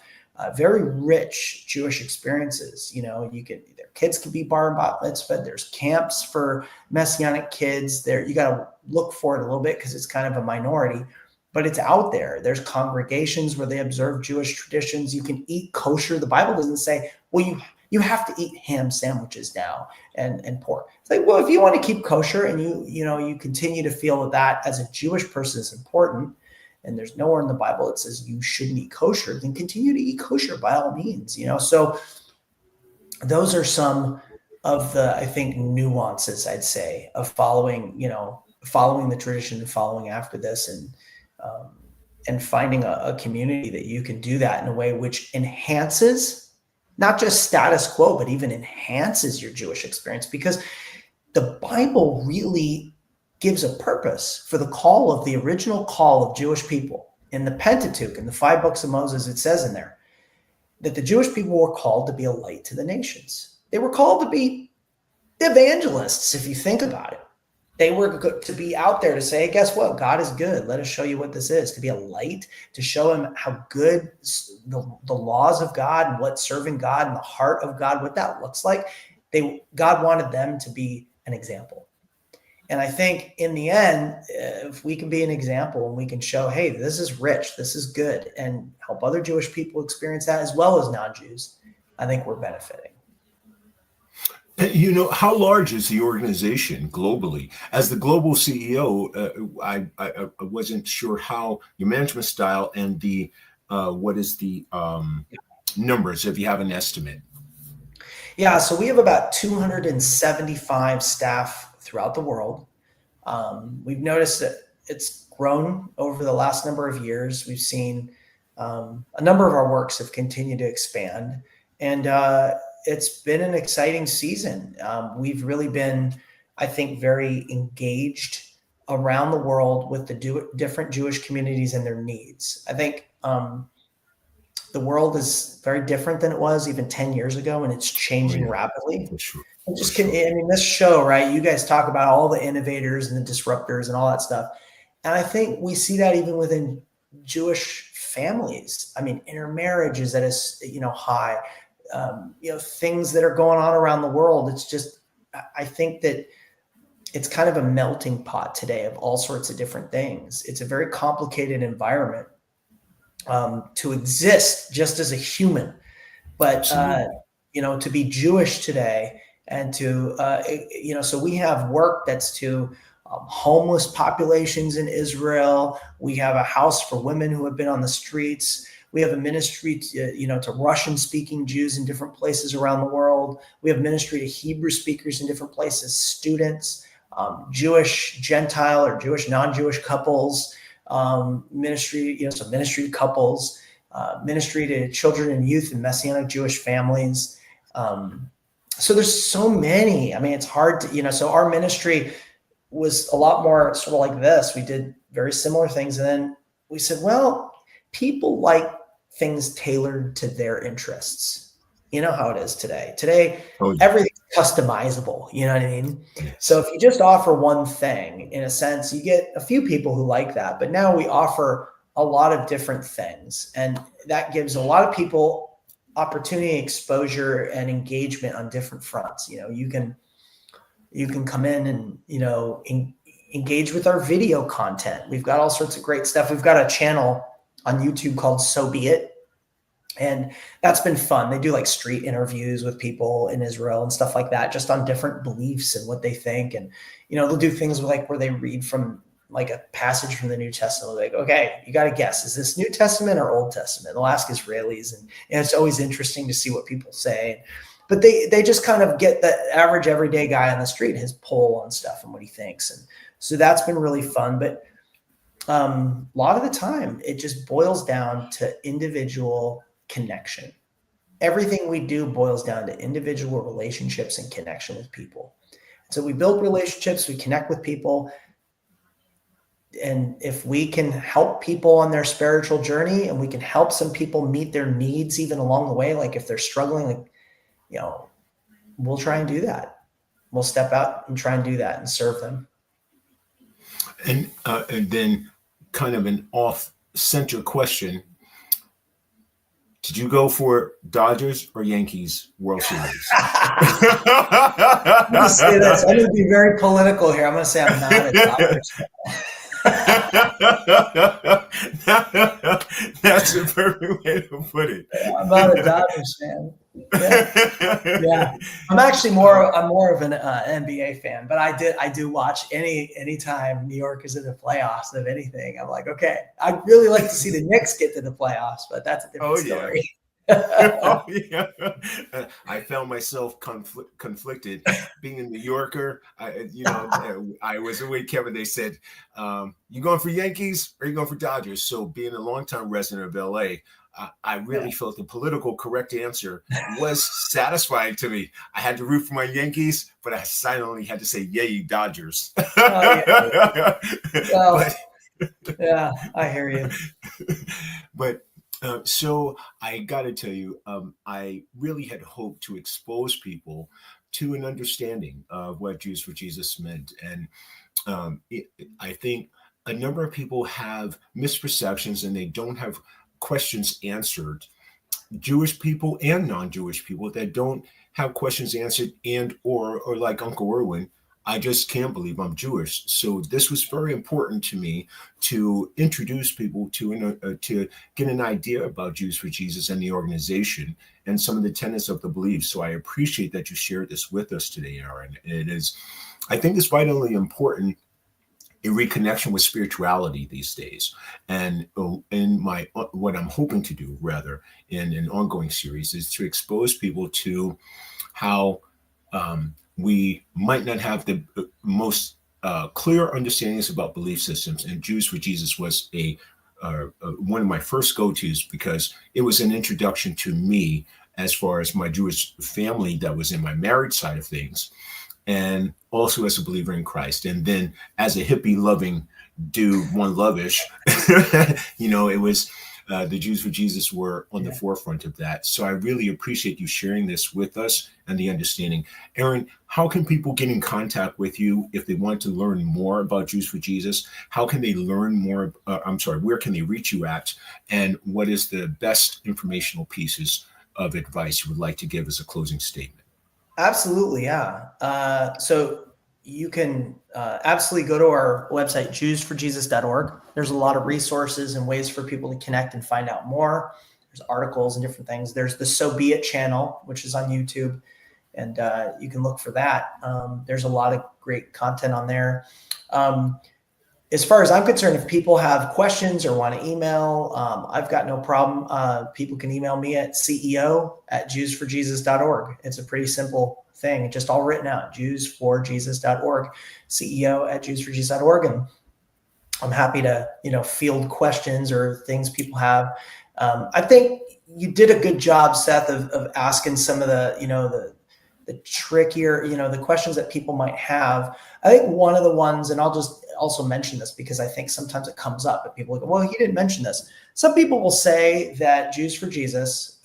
very rich Jewish experiences. Their kids can be bar and bat mitzvah. There's camps for Messianic kids there. You got to look for it a little bit because it's kind of a minority, but it's out there. There's congregations where they observe Jewish traditions. You can eat kosher. The Bible doesn't say, well, you have to eat ham sandwiches now and pork. It's like, well, if you want to keep kosher and you continue to feel that as a Jewish person is important, and there's nowhere in the Bible that says you shouldn't eat kosher, then continue to eat kosher by all means, So those are some of the, I think, nuances, I'd say, of following the tradition and following after this, and finding a community that you can do that in a way which enhances not just status quo, but even enhances your Jewish experience, because the Bible really gives a purpose for the original call of Jewish people. In the Pentateuch, in the 5 books of Moses, it says in there that the Jewish people were called to be a light to the nations. They were called to be evangelists, if you think about it. They were to be out there to say, hey, guess what? God is good. Let us show you what this is. To be a light, to show him how good the laws of God and what serving God and the heart of God, what that looks like. God wanted them to be an example. And I think in the end, if we can be an example and we can show, hey, this is rich, this is good, and help other Jewish people experience that as well as non-Jews, I think we're benefiting. How large is the organization globally? As the global CEO, I wasn't sure how your management style and the what is the numbers, if you have an estimate. Yeah, so we have about 275 staff throughout the world. We've noticed that it's grown over the last number of years. We've seen A number of our works have continued to expand, and it's been an exciting season. We've really been, I think, very engaged around the world with the different Jewish communities and their needs. I think the world is very different than it was even 10 years ago, and it's changing rapidly. For sure. I mean, this show, right? You guys talk about all the innovators and the disruptors and all that stuff. And I think we see that even within Jewish families. I mean, intermarriage is at a, high, things that are going on around the world. It's just, I think that it's kind of a melting pot today of all sorts of different things. It's a very complicated environment to exist just as a human, but to be Jewish today and to so we have work that's to homeless populations in Israel. We have a house for women who have been on the streets. We have a ministry to Russian-speaking Jews in different places around the world. We have ministry to Hebrew speakers in different places, students, Jewish, Gentile, or Jewish, non-Jewish couples, ministry to couples, ministry to children and youth and Messianic Jewish families. So there's so many. I mean, it's hard to, so our ministry was a lot more sort of like this. We did very similar things. And then we said, well, people like things tailored to their interests. You know how it is today. Everything's customizable. You know what I mean? So if you just offer one thing, in a sense, you get a few people who like that. But now we offer a lot of different things. And that gives a lot of people opportunity, exposure, and engagement on different fronts. You can come in and, engage with our video content. We've got all sorts of great stuff. We've got a channel on YouTube called So Be It. And that's been fun. They do like street interviews with people in Israel and stuff like that, just on different beliefs and what they think. And, they'll do things like where they read from like a passage from the New Testament. Like, okay, you got to guess, is this New Testament or Old Testament? They'll ask Israelis. And it's always interesting to see what people say. But they just kind of get the average everyday guy on the street, his poll on stuff and what he thinks. And so that's been really fun. But a lot of the time, it just boils down to individual connection. Everything we do boils down to individual relationships and connection with people. So we build relationships, we connect with people. And if we can help people on their spiritual journey and we can help some people meet their needs even along the way, like if they're struggling, we'll try and do that. We'll step out and try and do that and serve them. And then kind of an off-center question. Did you go for Dodgers or Yankees World Series? I'm going to say this. I'm going to be very political here. I'm going to say I'm not a Dodgers fan. That's a perfect way to put it. I'm not a Dodgers fan. Yeah. I'm more of an NBA fan, but I do watch anytime New York is in the playoffs of anything. I'm like, okay, I'd really like to see the Knicks get to the playoffs, but that's a different story. I found myself conflicted being a New Yorker. I was with Kevin. They said, you going for Yankees or you going for Dodgers? So being a longtime resident of LA, I really felt the political correct answer was satisfying to me. I had to root for my Yankees, but I silently had to say, yay, Dodgers. Yeah, I hear you. But so I got to tell you, I really had hoped to expose people to an understanding of what Jews for Jesus meant. And I think a number of people have misperceptions and they don't have questions answered. Jewish people and non-Jewish people that don't have questions answered or like Uncle Erwin, I just can't believe I'm Jewish. So this was very important to me to introduce people to get an idea about Jews for Jesus and the organization and some of the tenets of the belief. So I appreciate that you shared this with us today, Aaron. I think it's vitally important in reconnection with spirituality these days. And what I'm hoping to do rather in an ongoing series is to expose people to how we might not have the most clear understandings about belief systems, and Jews for Jesus was a one of my first go-tos, because it was an introduction to me as far as my Jewish family that was in my marriage side of things, and also as a believer in Christ. And then as a hippie loving dude, one lovish, it was the Jews for Jesus were on the forefront of that. So I really appreciate you sharing this with us and the understanding. Aaron, how can people get in contact with you if they want to learn more about Jews for Jesus? How can they learn more? Where can they reach you at? And what is the best informational pieces of advice you would like to give as a closing statement? Absolutely, yeah. So you can absolutely go to our website, jewsforjesus.org. There's a lot of resources and ways for people to connect and find out more. There's articles and different things. There's the So Be It channel, which is on YouTube, and you can look for that. There's a lot of great content on there. As far as I'm concerned, if people have questions or want to email, I've got no problem. People can email me at ceo@jewsforjesus.org. It's a pretty simple thing, just all written out, jewsforjesus.org, ceo@jewsforjesus.org. And I'm happy to, field questions or things people have. I think you did a good job, Seth, of asking some of the trickier, the questions that people might have. I think one of the ones, and I'll just also mention this because I think sometimes it comes up and people go, well, you didn't mention this. Some people will say that Jews for Jesus,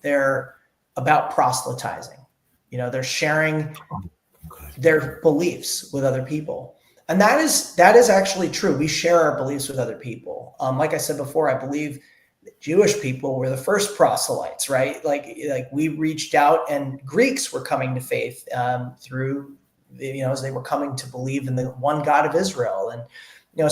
they're about proselytizing. They're sharing their beliefs with other people. And that is actually true. We share our beliefs with other people. Like I said before, I believe Jewish people were the first proselytes, right? Like we reached out, and Greeks were coming to faith through, as they were coming to believe in the one God of Israel. And,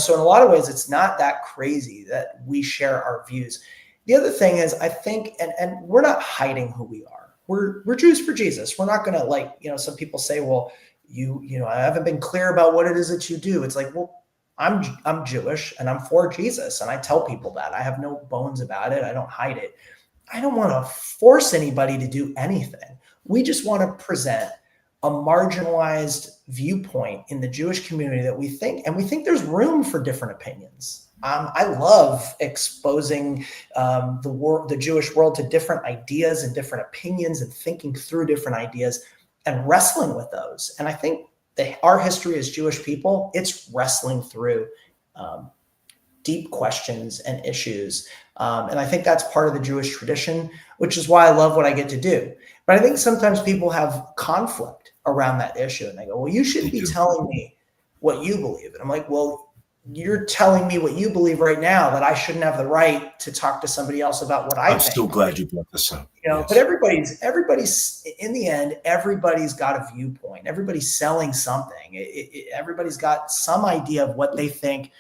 so in a lot of ways, it's not that crazy that we share our views. The other thing is, I think, and we're not hiding who we are. We're Jews for Jesus. We're not going to some people say, well, I haven't been clear about what it is that you do. It's like, well, I'm Jewish and I'm for Jesus. And I tell people that. I have no bones about it. I don't hide it. I don't want to force anybody to do anything. We just want to present a marginalized viewpoint in the Jewish community that we think there's room for different opinions. I love exposing the Jewish world to different ideas and different opinions and thinking through different ideas and wrestling with those. And I think our history as Jewish people, it's wrestling through deep questions and issues. And I think that's part of the Jewish tradition, which is why I love what I get to do. But I think sometimes people have conflict around that issue and they go, well, you should be telling me what you believe. And I'm like, well, you're telling me what you believe right now, that I shouldn't have the right to talk to somebody else about what I think. I'm so glad you brought this up. Yes. But everybody's in the end, everybody's got a viewpoint. Everybody's selling something. Everybody's got some idea of what they think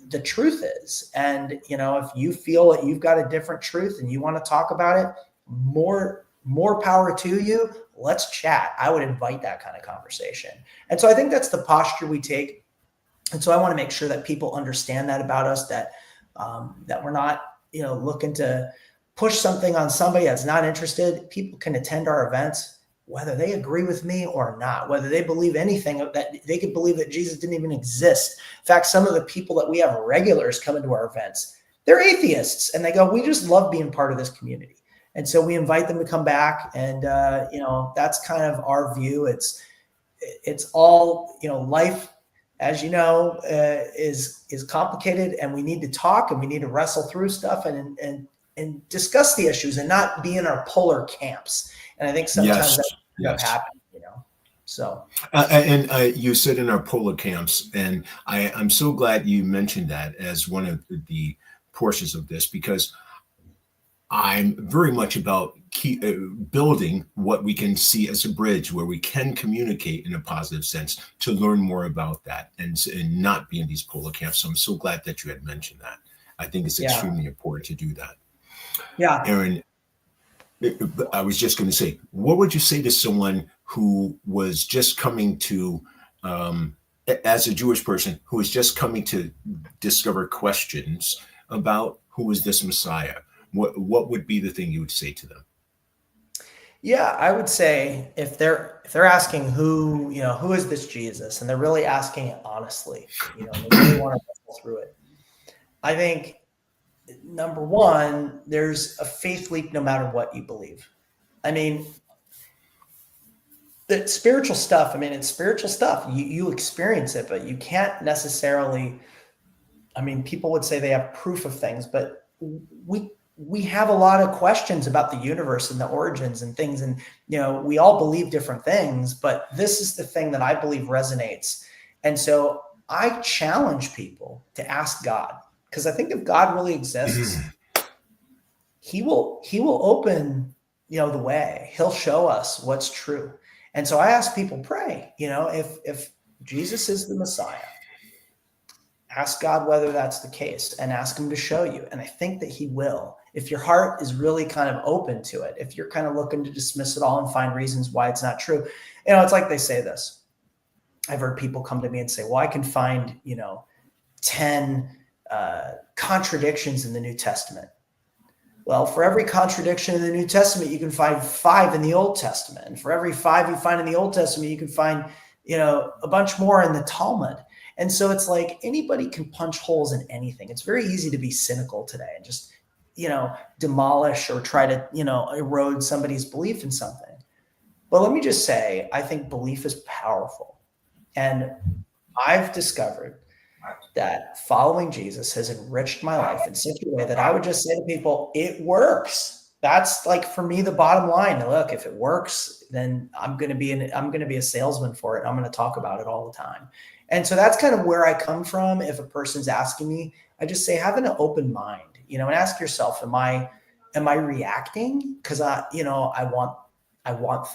the truth is. And, if you feel that you've got a different truth and you want to talk about it, more power to you. Let's chat. I would invite that kind of conversation. And so I think that's the posture we take. And so I want to make sure that people understand that about us, that we're not, looking to push something on somebody that's not interested. People can attend our events, whether they agree with me or not, whether they believe anything, that they could believe that Jesus didn't even exist. In fact, some of the people that we have regulars come into our events, they're atheists, and they go, we just love being part of this community. And so we invite them to come back. And, that's kind of our view. It's all, life, as you know, is complicated, and we need to talk and we need to wrestle through stuff and discuss the issues and not be in our polar camps. And I think sometimes that happens, So, and you said in our polar camps, and I'm so glad you mentioned that as one of the portions of this, because I'm very much about building what we can see as a bridge where we can communicate in a positive sense to learn more about that and not be in these polar camps. So I'm so glad that you had mentioned that. I think it's extremely important to do that. Yeah. Aaron, I was just going to say, what would you say to someone who was just coming to, as a Jewish person, who was just coming to discover questions about who is this Messiah? What would be the thing you would say to them? Yeah, I would say if they're asking who is this Jesus, and they're really asking it honestly, they really want to wrestle through it. I think number one, there's a faith leap no matter what you believe. I mean, the spiritual stuff, I mean, it's spiritual stuff. You experience it, but you can't necessarily, I mean, people would say they have proof of things, but we have a lot of questions about the universe and the origins and things. And, we all believe different things, but this is the thing that I believe resonates. And so I challenge people to ask God, because I think if God really exists, he will open, the way. He'll show us what's true. And so I ask people, pray, if Jesus is the Messiah, ask God whether that's the case and ask him to show you. And I think that he will. If your heart is really kind of open to it, if you're kind of looking to dismiss it all and find reasons why it's not true, it's like they say this. I've heard people come to me and say, well, I can find, 10 contradictions in the New Testament. Well, for every contradiction in the New Testament, you can find 5 in the Old Testament. And for every 5 you find in the Old Testament, you can find, a bunch more in the Talmud. And so it's like anybody can punch holes in anything. It's very easy to be cynical today and just, demolish or try to, erode somebody's belief in something. But let me just say, I think belief is powerful. And I've discovered that following Jesus has enriched my life in such a way that I would just say to people, it works. That's like, for me, the bottom line. Look, if it works, then I'm going to be a salesman for it. I'm going to talk about it all the time. And so that's kind of where I come from. If a person's asking me, I just say, have an open mind, and ask yourself, am I reacting? Because I want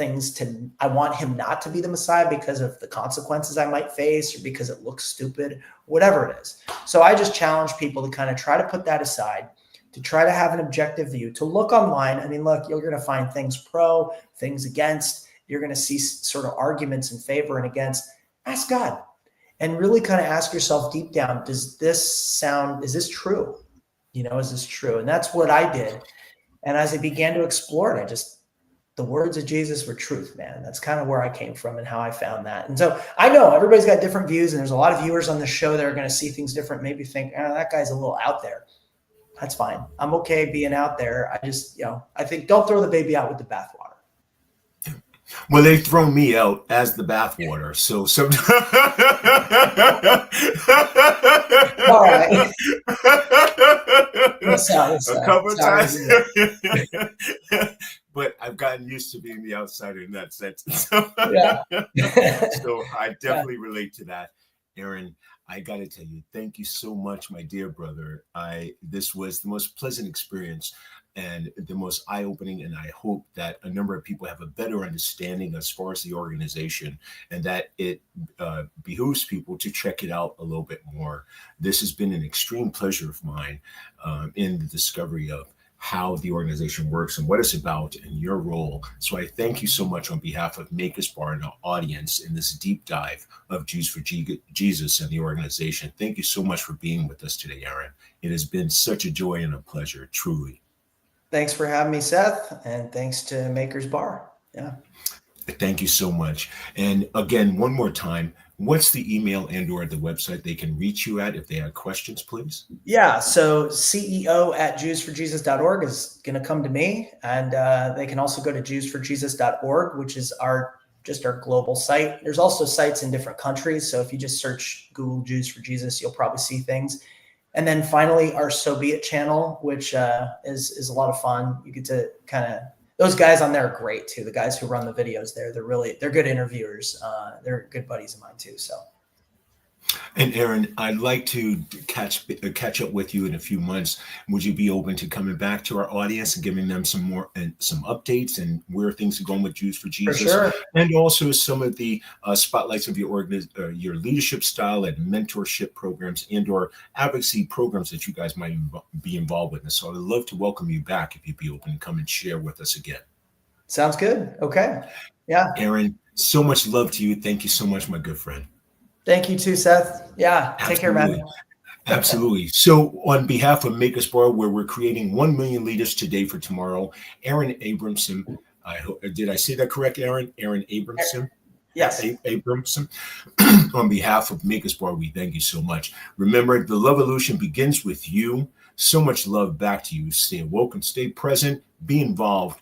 him not to be the Messiah because of the consequences I might face or because it looks stupid, whatever it is. So I just challenge people to kind of try to put that aside, to try to have an objective view, to look online. I mean, look, you're going to find things pro, things against. You're going to see sort of arguments in favor and against. Ask God and really kind of ask yourself deep down, is this true? Is this true? And that's what I did. And as I began to explore it, the words of Jesus were truth, man. That's kind of where I came from and how I found that. And so I know everybody's got different views, and there's a lot of viewers on the show that are going to see things different, maybe think, that guy's a little out there. That's fine. I'm okay being out there. I just, I think don't throw the baby out with the bathwater. Well, they throw me out as the bathwater. So All right. A couple of times. But I've gotten used to being the outsider in that sense. So I definitely relate to that. Aaron, I got to tell you, thank you so much, my dear brother. This was the most pleasant experience and the most eye-opening, and I hope that a number of people have a better understanding as far as the organization, and that it behooves people to check it out a little bit more. This has been an extreme pleasure of mine in the discovery of how the organization works and what it's about and your role. So I thank you so much on behalf of Makers Bar and our audience in this deep dive of Jews for Jesus and the organization. Thank you so much for being with us today, Aaron. It has been such a joy and a pleasure, truly. Thanks for having me, Seth, and thanks to Makers Bar. Yeah. Thank you so much. And again, one more time, what's the email and or the website they can reach you at if they have questions, please? Yeah, so CEO@JewsForJesus.org is going to come to me, and they can also go to JewsForJesus.org, which is our global site. There's also sites in different countries, so if you just search Google Jews for Jesus, you'll probably see things. And then finally, our So Be It channel, which is a lot of fun. You get to those guys on there are great too. The guys who run the videos there, they're good interviewers. They're good buddies of mine too. So. And Aaron, I'd like to catch up with you in a few months. Would you be open to coming back to our audience and giving them some updates and where things are going with Jews for Jesus? For sure. And also some of the spotlights of your leadership style and mentorship programs and/or advocacy programs that you guys might be involved with. And so I'd love to welcome you back if you'd be open to come and share with us again. Sounds good. Okay. Yeah. Aaron, so much love to you. Thank you so much, my good friend. Thank you too, Seth. Yeah, Absolutely. Take care, man. Absolutely. So on behalf of Makers Bar, where we're creating 1 million leaders today for tomorrow, Aaron Abramson, did I say that correct, Aaron? Aaron Abramson? Yes. Abramson. On behalf of Makers Bar, we thank you so much. Remember, the Love Evolution begins with you. So much love back to you. Stay woke and stay present. Be involved.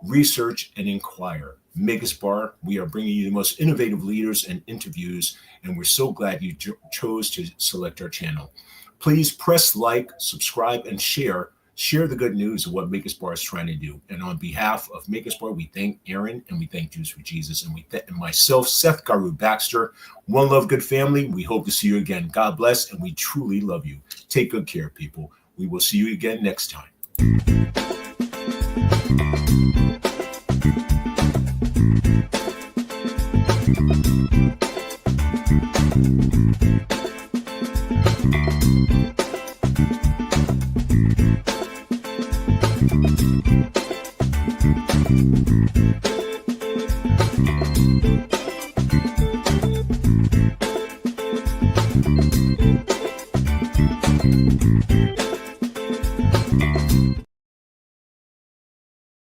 Research and inquire. Magus Bar, we are bringing you the most innovative leaders and interviews, and we're so glad you chose to select our channel. Please press like, subscribe, and share. Share the good news of what Magus Bar is trying to do. And on behalf of Magus Bar, we thank Aaron and we thank Jews for Jesus, and we thank myself, Seth Garu Baxter. One love, good family. We hope to see you again. God bless, and we truly love you. Take good care, people. We will see you again next time.